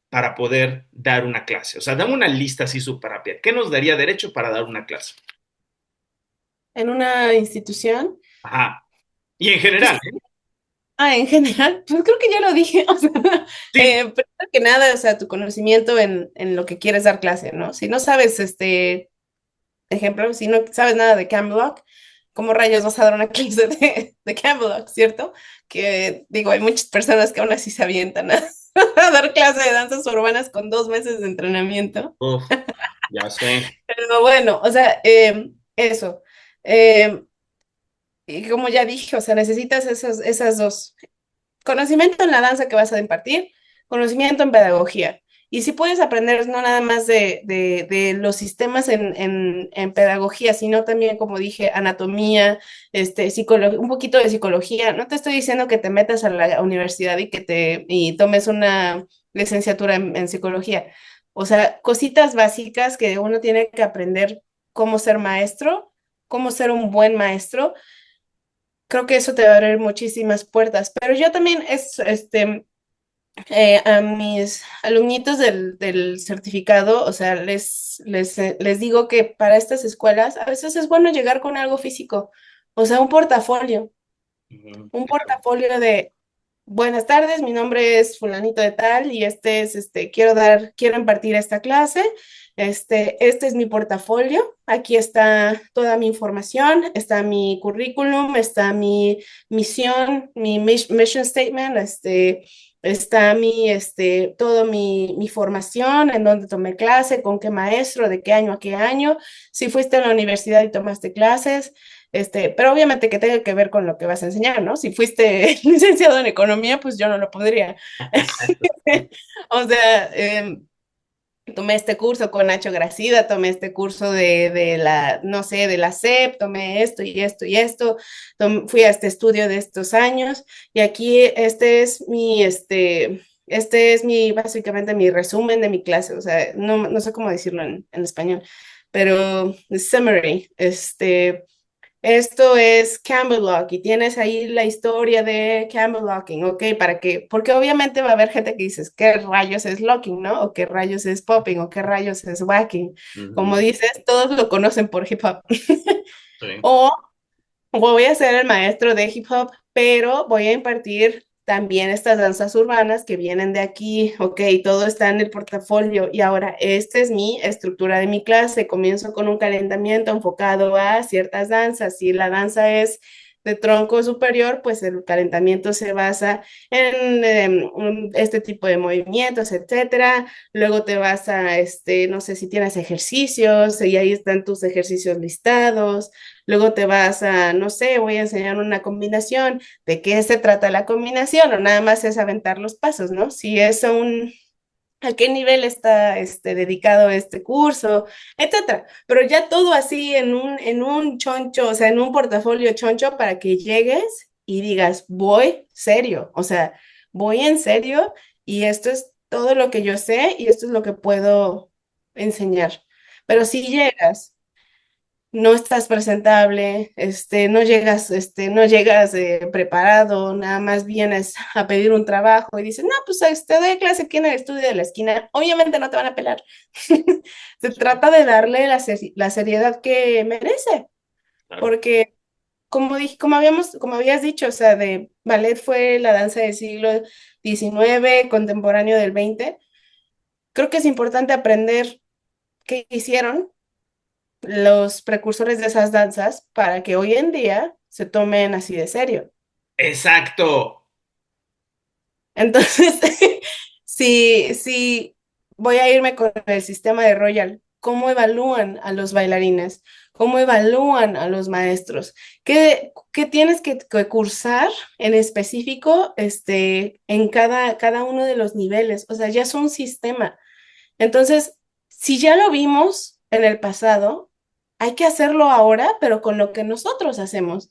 para poder dar una clase? O sea, dame una lista así súper rápida. ¿Qué nos daría derecho para dar una clase? En una institución, Ajá. Y en pues, general, ¿eh? en general, pues creo que ya lo dije, o sea, Sí. primero que nada, o sea, tu conocimiento en lo que quieres dar clase, ¿no? Si no sabes, ejemplo, si no sabes nada de Camblock, ¿cómo rayos vas a dar una clase de Camblock, cierto? Que digo, hay muchas personas que aún así se avientan a, a dar clase de danzas urbanas con 2 meses de entrenamiento. Uf, ya sé. Pero bueno, o sea, eso. Eh, y como ya dije, o sea, necesitas esas dos. Conocimiento en la danza que vas a impartir, conocimiento en pedagogía. Y si puedes aprender no nada más de los sistemas en pedagogía, sino también, como dije, anatomía, un poquito de psicología. No te estoy diciendo que te metas a la universidad y tomes una licenciatura en psicología. O sea, cositas básicas que uno tiene que aprender cómo ser maestro, cómo ser un buen maestro. Creo que eso te va a abrir muchísimas puertas. Pero yo también a mis alumnitos del certificado, o sea, les digo que para estas escuelas a veces es bueno llegar con algo físico, o sea, Ujú, un claro. portafolio de buenas tardes, mi nombre es fulanito de tal y quiero impartir esta clase. Este es mi portafolio. Aquí está toda mi información, está mi currículum, está mi misión, mi mission statement, está todo mi formación, en dónde tomé clase, con qué maestro, de qué año a qué año, si fuiste a la universidad y tomaste clases, pero obviamente que tenga que ver con lo que vas a enseñar, ¿no? Si fuiste licenciado en economía, pues yo no lo podría. O sea, tomé este curso con Nacho Gracida, tomé este curso no sé, de la SEP, tomé esto y esto y esto, fui a este estudio de estos años y aquí básicamente mi resumen de mi clase, o sea, no sé cómo decirlo en español, pero summary, esto es Campbell Lock y tienes ahí la historia de Campbell Locking, ¿ok? Porque obviamente va a haber gente que dices, ¿qué rayos es locking, no? O qué rayos es popping, o qué rayos es whacking. Como Ujú, dices, todos lo conocen por hip hop. sí. O voy a ser el maestro de hip hop, pero voy a impartir también estas danzas urbanas que vienen de aquí, ok, todo está en el portafolio y ahora esta es mi estructura de mi clase, comienzo con un calentamiento enfocado a ciertas danzas, si la danza es de tronco superior, pues el calentamiento se basa en este tipo de movimientos, etcétera. Luego te vas a, no sé si tienes ejercicios y ahí están tus ejercicios listados. Luego te vas a, no sé, voy a enseñar una combinación. ¿De qué se trata la combinación? O nada más es aventar los pasos, ¿no? Si es a qué nivel está dedicado este curso, etcétera. Pero ya todo así en un choncho, o sea, en un portafolio choncho para que llegues y digas, voy serio, o sea, voy en serio y esto es todo lo que yo sé y esto es lo que puedo enseñar. Pero si llegas no estás presentable, no llegas preparado, nada más vienes a pedir un trabajo y dices, no, pues te doy clase aquí en el estudio de la esquina, obviamente no te van a pelar. Se Sí, trata de darle la seriedad que merece, claro. porque como habías dicho, o sea, de ballet fue la danza del siglo XIX, contemporáneo del XX. Creo que es importante aprender qué hicieron los precursores de esas danzas para que hoy en día se tomen así de serio. Exacto. Entonces, si voy a irme con el sistema de Royal, ¿cómo evalúan a los bailarines? ¿Cómo evalúan a los maestros? ¿Qué tienes que cursar en específico en cada uno de los niveles? O sea, ya es un sistema. Entonces, si ya lo vimos en el pasado, hay que hacerlo ahora, pero con lo que nosotros hacemos.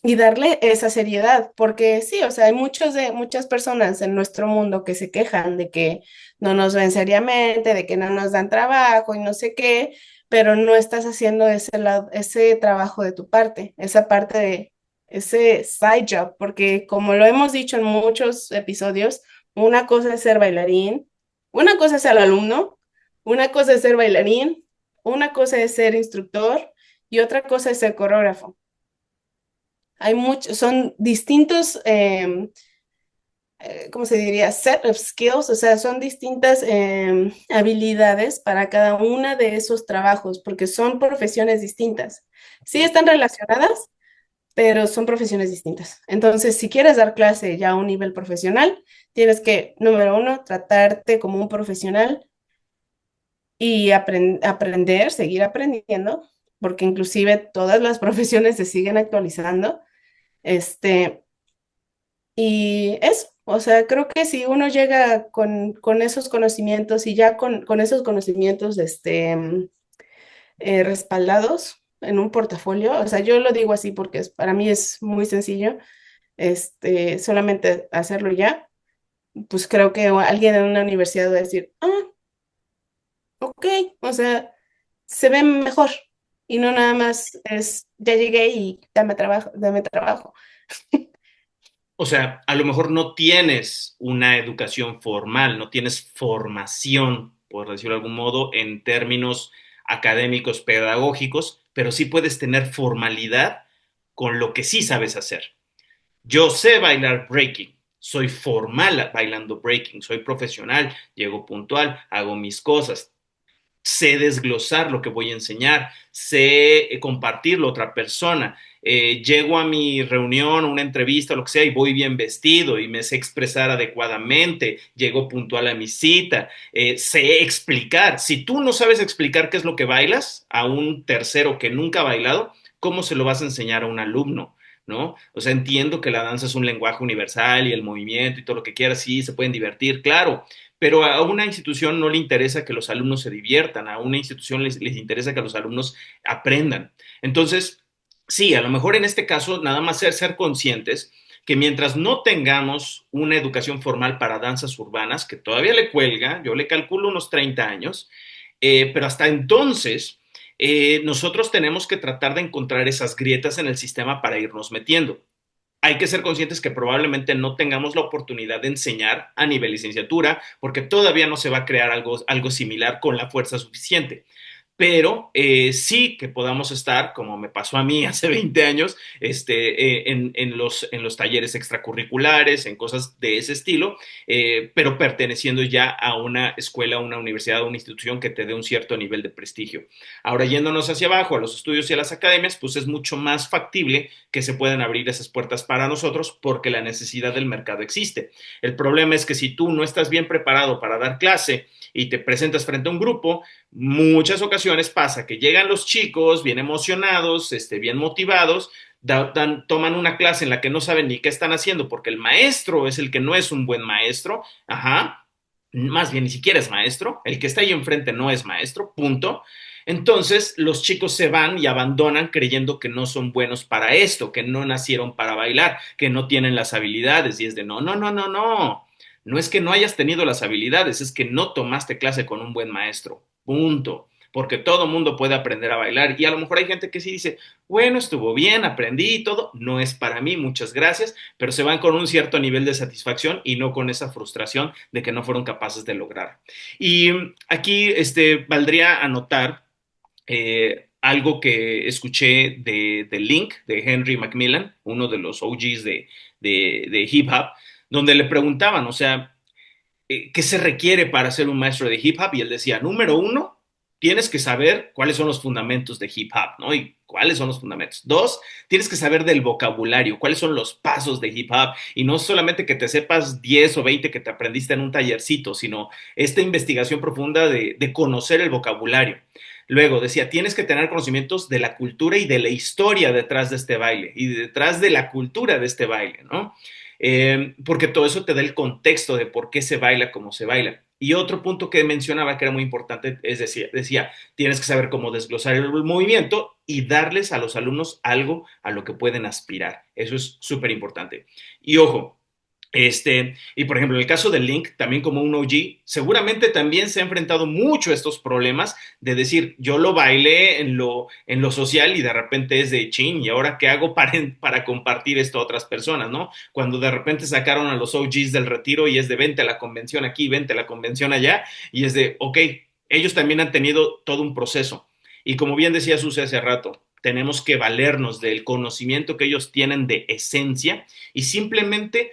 y darle esa seriedad, porque sí, o sea, hay muchas personas en nuestro mundo que se quejan de que no nos ven seriamente, de que no nos dan trabajo y no sé qué, pero no estás haciendo ese trabajo de tu parte, esa parte de ese side job, porque como lo hemos dicho en muchos episodios, una cosa es ser bailarín, una cosa es ser alumno, una cosa es ser bailarín, una cosa es ser instructor y otra cosa es ser coreógrafo. Hay muchos, son distintos, ¿cómo se diría? Set of skills, o sea, son distintas habilidades para cada una de esos trabajos, porque son profesiones distintas. Sí están relacionadas, pero son profesiones distintas. Entonces, si quieres dar clase ya a un nivel profesional, tienes que, número uno, tratarte como un profesional y aprender, seguir aprendiendo, porque inclusive todas las profesiones se siguen actualizando. Este, Y eso, o sea, creo que si uno llega con esos conocimientos y ya con esos conocimientos respaldados en un portafolio, o sea, yo lo digo así porque para mí es muy sencillo, solamente hacerlo ya, pues creo que alguien en una universidad va a decir, ok, o sea, se ve mejor y no nada más es, ya llegué y dame trabajo, dame trabajo. O sea, a lo mejor no tienes una educación formal, no tienes formación, por decirlo de algún modo, en términos académicos, pedagógicos, pero sí puedes tener formalidad con lo que sí sabes hacer. Yo sé bailar breaking, soy formal bailando breaking, soy profesional, llego puntual, hago mis cosas, sé desglosar lo que voy a enseñar, sé compartirlo a otra persona. Llego a mi reunión, una entrevista, lo que sea, y voy bien vestido y me sé expresar adecuadamente, llego puntual a mi cita, sé explicar. Si tú no sabes explicar qué es lo que bailas a un tercero que nunca ha bailado, ¿cómo se lo vas a enseñar a un alumno? ¿No? O sea, entiendo que la danza es un lenguaje universal y el movimiento y todo lo que quieras, sí, se pueden divertir, claro, pero a una institución no le interesa que los alumnos se diviertan, a una institución les interesa que los alumnos aprendan. Entonces, sí, a lo mejor en este caso nada más ser conscientes que mientras no tengamos una educación formal para danzas urbanas, que todavía le cuelga, yo le calculo unos 30 años, pero hasta entonces nosotros tenemos que tratar de encontrar esas grietas en el sistema para irnos metiendo. Hay que ser conscientes que probablemente no tengamos la oportunidad de enseñar a nivel licenciatura, porque todavía no se va a crear algo similar con la fuerza suficiente, pero sí que podamos estar, como me pasó a mí hace 20 años, en los talleres extracurriculares, en cosas de ese estilo, pero perteneciendo ya a una escuela, una universidad, una institución que te dé un cierto nivel de prestigio. Ahora, yéndonos hacia abajo, a los estudios y a las academias, pues es mucho más factible que se puedan abrir esas puertas para nosotros porque la necesidad del mercado existe. El problema es que si tú no estás bien preparado para dar clase y te presentas frente a un grupo, muchas ocasiones pasa que llegan los chicos bien emocionados, bien motivados, toman una clase en la que no saben ni qué están haciendo porque el maestro es el que no es un buen maestro, ajá, más bien ni siquiera es maestro, el que está ahí enfrente no es maestro, punto. Entonces los chicos se van y abandonan creyendo que no son buenos para esto, que no nacieron para bailar, que no tienen las habilidades y es de no, no, no, no, no. No es que no hayas tenido las habilidades, es que no tomaste clase con un buen maestro. Punto. Porque todo mundo puede aprender a bailar y a lo mejor hay gente que sí dice, bueno, estuvo bien, aprendí y todo, no es para mí, muchas gracias, pero se van con un cierto nivel de satisfacción y no con esa frustración de que no fueron capaces de lograr. Y aquí valdría anotar algo que escuché de Link, de Henry Macmillan, uno de los OGs de hip hop, donde le preguntaban, o sea, ¿qué se requiere para ser un maestro de hip hop? Y él decía, número uno, tienes que saber cuáles son los fundamentos de hip hop, ¿no? Y cuáles son los fundamentos. Dos, tienes que saber del vocabulario, cuáles son los pasos de hip hop. Y no solamente que te sepas 10 o 20 que te aprendiste en un tallercito, sino esta investigación profunda de conocer el vocabulario. Luego decía, tienes que tener conocimientos de la cultura y de la historia detrás de este baile y detrás de la cultura de este baile, ¿no? Porque todo eso te da el contexto de por qué se baila como se baila. Y otro punto que mencionaba que era muy importante es decía, tienes que saber cómo desglosar el movimiento y darles a los alumnos algo a lo que pueden aspirar. Eso es súper importante. Y ojo, y por ejemplo, en el caso del Link, también como un OG, seguramente también se ha enfrentado mucho a estos problemas de decir, yo lo bailé en lo social y de repente es de chin, ¿y ahora qué hago para compartir esto a otras personas, no? Cuando de repente sacaron a los OGs del retiro y es de vente a la convención aquí, vente a la convención allá, y es de, ok, ellos también han tenido todo un proceso. Y como bien decía Susi hace rato, tenemos que valernos del conocimiento que ellos tienen de esencia y simplemente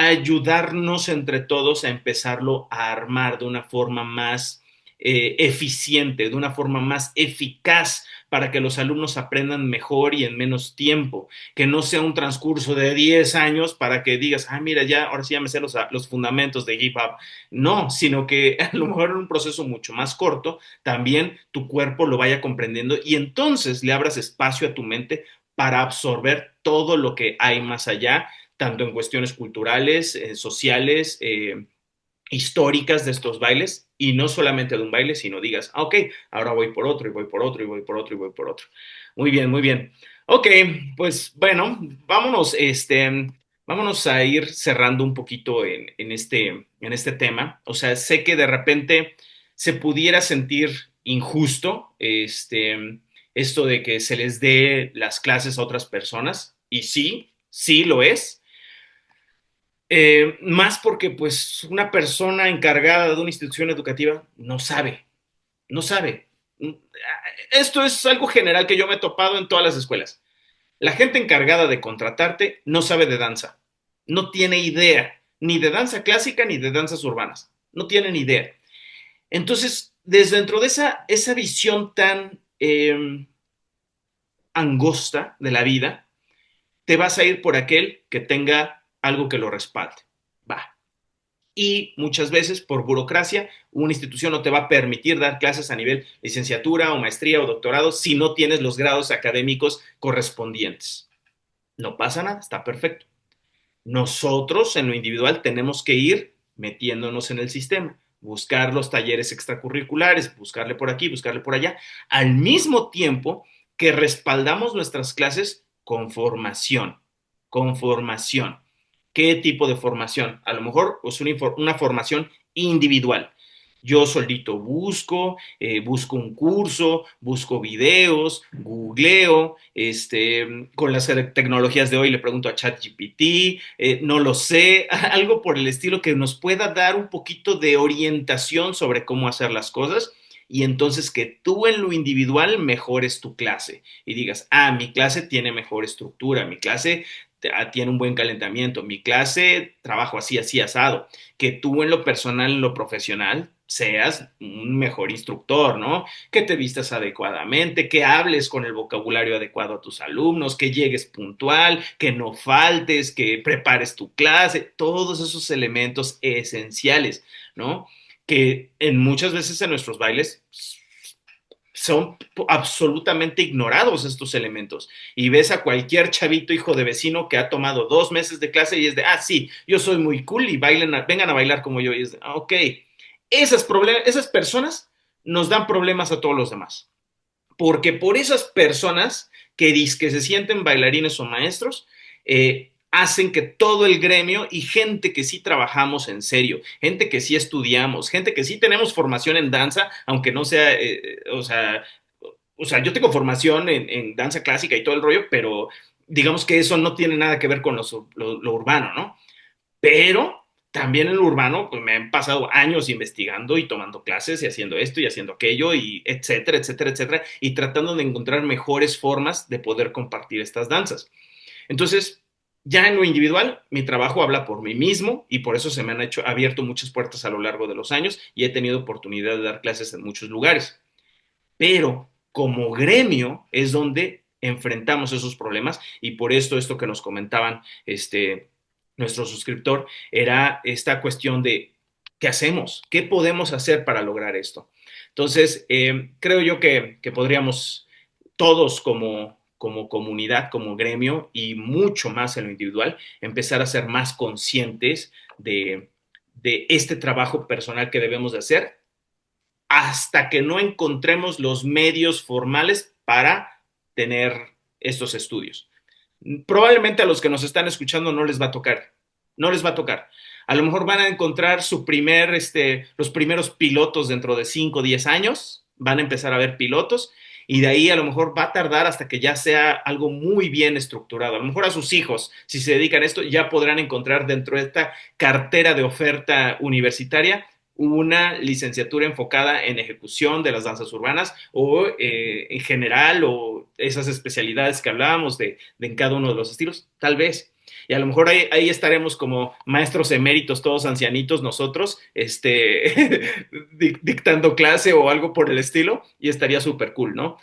ayudarnos entre todos a empezarlo a armar de una forma más eficiente, de una forma más eficaz para que los alumnos aprendan mejor y en menos tiempo, que no sea un transcurso de 10 años para que digas, ah, mira, ya, ahora sí ya me sé los fundamentos de hip hop. No, sino que a lo mejor en un proceso mucho más corto, también tu cuerpo lo vaya comprendiendo y entonces le abras espacio a tu mente para absorber todo lo que hay más allá tanto en cuestiones culturales, sociales, históricas de estos bailes, y no solamente de un baile, sino digas, ah, ok, ahora voy por otro, y voy por otro, y voy por otro, y voy por otro. Muy bien, muy bien. Ok, pues bueno, vámonos a ir cerrando un poquito en este tema. O sea, sé que de repente se pudiera sentir injusto, esto de que se les dé las clases a otras personas, y sí, sí lo es, más porque pues una persona encargada de una institución educativa no sabe, no sabe. Esto es algo general que yo me he topado en todas las escuelas. La gente encargada de contratarte no sabe de danza, no tiene idea, ni de danza clásica ni de danzas urbanas, no tienen idea. Entonces, desde dentro de esa visión tan angosta de la vida, te vas a ir por aquel que tenga algo que lo respalde. Va, y muchas veces por burocracia una institución no te va a permitir dar clases a nivel licenciatura o maestría o doctorado si no tienes los grados académicos correspondientes. No pasa nada, está perfecto. Nosotros en lo individual tenemos que ir metiéndonos en el sistema, buscar los talleres extracurriculares, buscarle por aquí, buscarle por allá, al mismo tiempo que respaldamos nuestras clases con formación, con formación. ¿Qué tipo de formación? A lo mejor es una formación individual. Yo solito busco un curso, busco videos, googleo, con las tecnologías de hoy le pregunto a ChatGPT, no lo sé, algo por el estilo que nos pueda dar un poquito de orientación sobre cómo hacer las cosas y entonces que tú en lo individual mejores tu clase y digas, ah, mi clase tiene mejor estructura, mi clase tiene un buen calentamiento, mi clase trabajo así, así, asado, que tú en lo personal, en lo profesional, seas un mejor instructor, ¿no? Que te vistas adecuadamente, que hables con el vocabulario adecuado a tus alumnos, que llegues puntual, que no faltes, que prepares tu clase, todos esos elementos esenciales, ¿no? Que en muchas veces en nuestros bailes son absolutamente ignorados estos elementos. Y ves a cualquier chavito hijo de vecino que ha tomado 2 meses de clase y es de, ah, sí, yo soy muy cool y vengan a bailar como yo. Y es de, ah, ok, esas personas nos dan problemas a todos los demás. Porque por esas personas que se sienten bailarines o maestros, hacen que todo el gremio y gente que sí trabajamos en serio, gente que sí estudiamos, gente que sí tenemos formación en danza, aunque no sea, yo tengo formación en danza clásica y todo el rollo, pero digamos que eso no tiene nada que ver con lo urbano, ¿no? Pero también en lo urbano, pues me han pasado años investigando y tomando clases y haciendo esto y haciendo aquello y etcétera, etcétera, etcétera, y tratando de encontrar mejores formas de poder compartir estas danzas. Entonces, ya en lo individual, mi trabajo habla por mí mismo y por eso se me han abierto muchas puertas a lo largo de los años y he tenido oportunidad de dar clases en muchos lugares. Pero como gremio es donde enfrentamos esos problemas y por esto que nos comentaban nuestro suscriptor era esta cuestión de qué hacemos, qué podemos hacer para lograr esto. Entonces, creo yo que podríamos todos como comunidad, como gremio y mucho más en lo individual, empezar a ser más conscientes de este trabajo personal que debemos de hacer hasta que no encontremos los medios formales para tener estos estudios. Probablemente a los que nos están escuchando no les va a tocar, no les va a tocar. A lo mejor van a encontrar los primeros pilotos dentro de 5 o 10 años, van a empezar a ver pilotos y de ahí a lo mejor va a tardar hasta que ya sea algo muy bien estructurado. A lo mejor a sus hijos, si se dedican a esto, ya podrán encontrar dentro de esta cartera de oferta universitaria una licenciatura enfocada en ejecución de las danzas urbanas o en general o esas especialidades que hablábamos de en cada uno de los estilos, tal vez. Y a lo mejor ahí estaremos como maestros eméritos, todos ancianitos nosotros, dictando clase o algo por el estilo, y estaría súper cool, ¿no?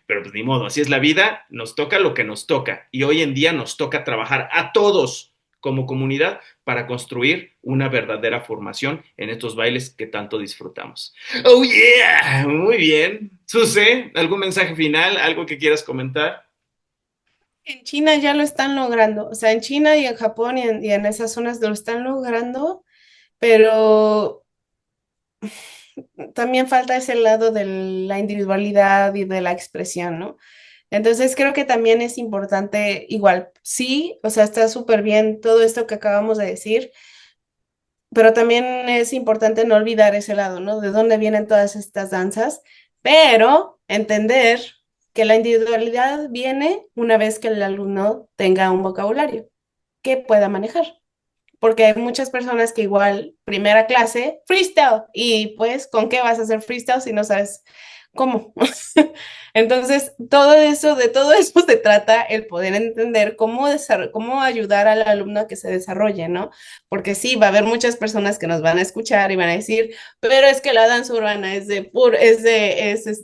Pero pues ni modo, así es la vida, nos toca lo que nos toca. Y hoy en día nos toca trabajar a todos como comunidad para construir una verdadera formación en estos bailes que tanto disfrutamos. Oh yeah, muy bien. Suse, ¿algún mensaje final, algo que quieras comentar? En China ya lo están logrando, o sea, en China y en Japón y en esas zonas lo están logrando, pero también falta ese lado de la individualidad y de la expresión, ¿no? Entonces creo que también es importante, igual, sí, o sea, está súper bien todo esto que acabamos de decir, pero también es importante no olvidar ese lado, ¿no? De dónde vienen todas estas danzas, pero entender que la individualidad viene una vez que el alumno tenga un vocabulario que pueda manejar, porque hay muchas personas que igual, primera clase, freestyle, y pues, ¿con qué vas a hacer freestyle si no sabes cómo? Entonces, de todo eso se trata el poder entender cómo ayudar al alumno a que se desarrolle, ¿no? Porque sí, va a haber muchas personas que nos van a escuchar y van a decir, pero es que la danza urbana es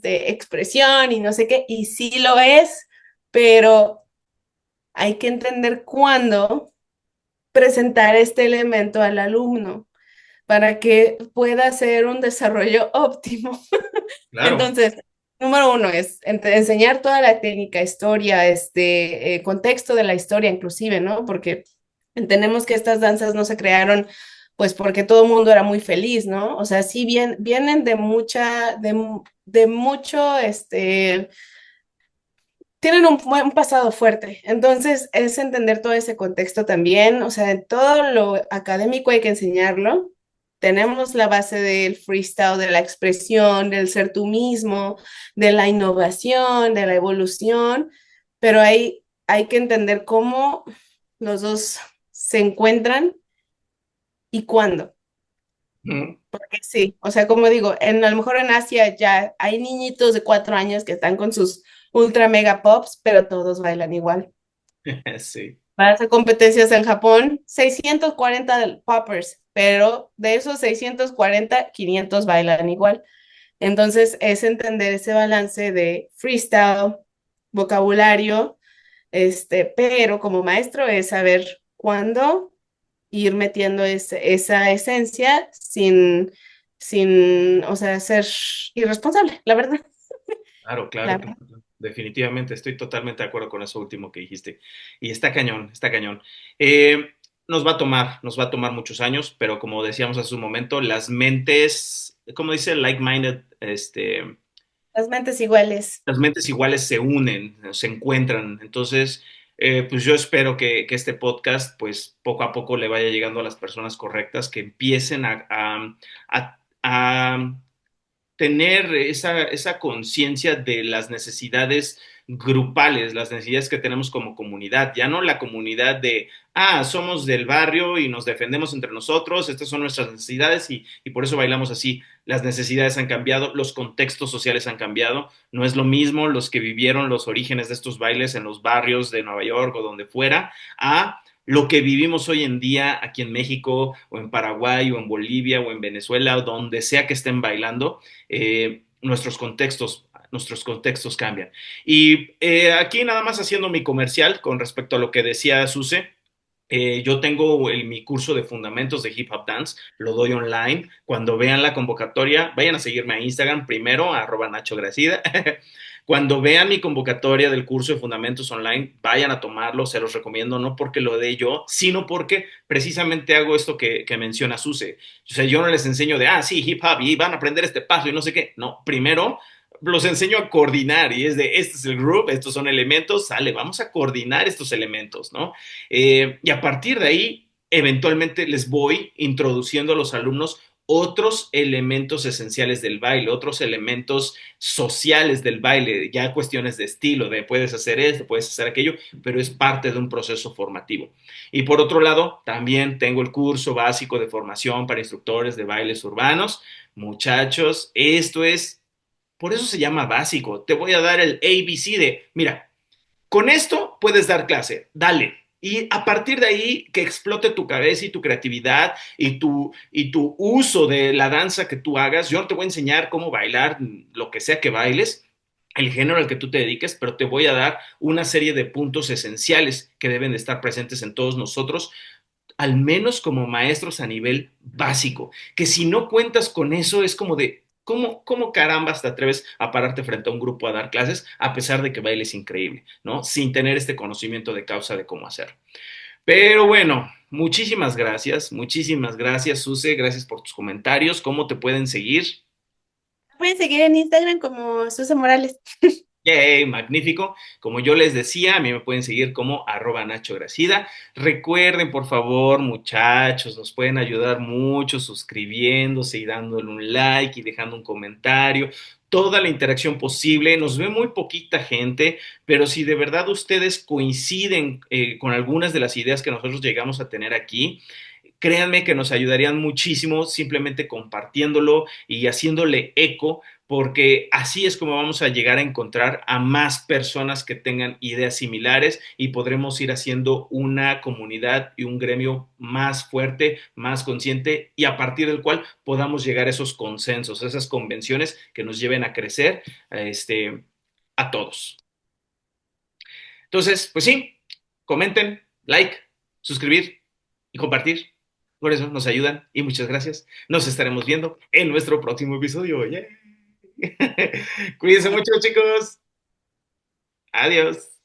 expresión y no sé qué, y sí lo es, pero hay que entender cuándo presentar este elemento al alumno para que pueda hacer un desarrollo óptimo. Claro. Entonces, número uno es enseñar toda la técnica, historia, contexto de la historia inclusive, ¿no? Porque entendemos que estas danzas no se crearon pues porque todo el mundo era muy feliz, ¿no? O sea, sí vienen de mucho, tienen un pasado fuerte. Entonces, es entender todo ese contexto también. O sea, todo lo académico hay que enseñarlo. Tenemos la base del freestyle, de la expresión, del ser tú mismo, de la innovación, de la evolución, pero hay que entender cómo los dos se encuentran y cuándo. Mm. Porque sí, o sea, como digo, a lo mejor en Asia ya hay niñitos de 4 años que están con sus ultra mega pops, pero todos bailan igual. Sí, Para hacer competencias en Japón, 640 poppers, pero de esos 640, 500 bailan igual. Entonces, es entender ese balance de freestyle, vocabulario, pero como maestro es saber cuándo ir metiendo esa esencia sin, o sea, ser irresponsable, la verdad. claro, claro, La claro. verdad. Definitivamente, estoy totalmente de acuerdo con eso último que dijiste. Y está cañón, está cañón. Eh, nos va a tomar muchos años, pero como decíamos hace un momento, las mentes, como dice, like-minded, Las mentes iguales. las mentes iguales se unen, se encuentran. Entonces, pues yo espero que este podcast, pues poco a poco le vaya llegando a las personas correctas, que empiecen a tener esa conciencia de las necesidades grupales, las necesidades que tenemos como comunidad, ya no la comunidad de, somos del barrio y nos defendemos entre nosotros, estas son nuestras necesidades y por eso bailamos así. Las necesidades han cambiado, los contextos sociales han cambiado, no es lo mismo los que vivieron los orígenes de estos bailes en los barrios de Nueva York o donde fuera, a lo que vivimos hoy en día aquí en México o en Paraguay o en Bolivia o en Venezuela o donde sea que estén bailando, nuestros contextos cambian. Y aquí nada más haciendo mi comercial con respecto a lo que decía Suse. Yo tengo mi curso de fundamentos de hip hop dance, lo doy online. Cuando vean la convocatoria, vayan a seguirme a Instagram primero, @Nacho Gracida. Cuando vean mi convocatoria del curso de Fundamentos Online, vayan a tomarlo, se los recomiendo, no porque lo dé yo, sino porque precisamente hago esto que menciona Suse. O sea, yo no les enseño de, sí, hip hop, y van a aprender este paso y no sé qué. No, primero los enseño a coordinar y es de, este es el group, estos son elementos, sale, vamos a coordinar estos elementos, ¿no? Y a partir de ahí, eventualmente les voy introduciendo a los alumnos otros elementos esenciales del baile, otros elementos sociales del baile, ya cuestiones de estilo, de puedes hacer esto, puedes hacer aquello, pero es parte de un proceso formativo. Y por otro lado, también tengo el curso básico de formación para instructores de bailes urbanos. Muchachos, esto es, por eso se llama básico. Te voy a dar el ABC de, mira, con esto puedes dar clase, dale. Y a partir de ahí, que explote tu cabeza y tu creatividad y tu uso de la danza que tú hagas. Yo no te voy a enseñar cómo bailar lo que sea que bailes, el género al que tú te dediques, pero te voy a dar una serie de puntos esenciales que deben de estar presentes en todos nosotros, al menos como maestros a nivel básico, que si no cuentas con eso es como de, ¿cómo carambas te atreves a pararte frente a un grupo a dar clases a pesar de que bailes increíble, ¿no? Sin tener este conocimiento de causa de cómo hacerlo. Pero bueno, muchísimas gracias, Suse, gracias por tus comentarios. ¿Cómo te pueden seguir? Pueden seguir en Instagram como Susa Morales. Yay, magnífico. Como yo les decía, a mí me pueden seguir como Nacho Gracida. Recuerden, por favor, muchachos, nos pueden ayudar mucho suscribiéndose y dándole un like y dejando un comentario. Toda la interacción posible. Nos ve muy poquita gente, pero si de verdad ustedes coinciden con algunas de las ideas que nosotros llegamos a tener aquí, créanme que nos ayudarían muchísimo simplemente compartiéndolo y haciéndole eco, porque así es como vamos a llegar a encontrar a más personas que tengan ideas similares y podremos ir haciendo una comunidad y un gremio más fuerte, más consciente y a partir del cual podamos llegar a esos consensos, a esas convenciones que nos lleven a crecer a todos. Entonces, pues sí, comenten, like, suscribir y compartir. Por eso nos ayudan y muchas gracias. Nos estaremos viendo en nuestro próximo episodio. Yeah. Cuídense mucho, chicos. Adiós.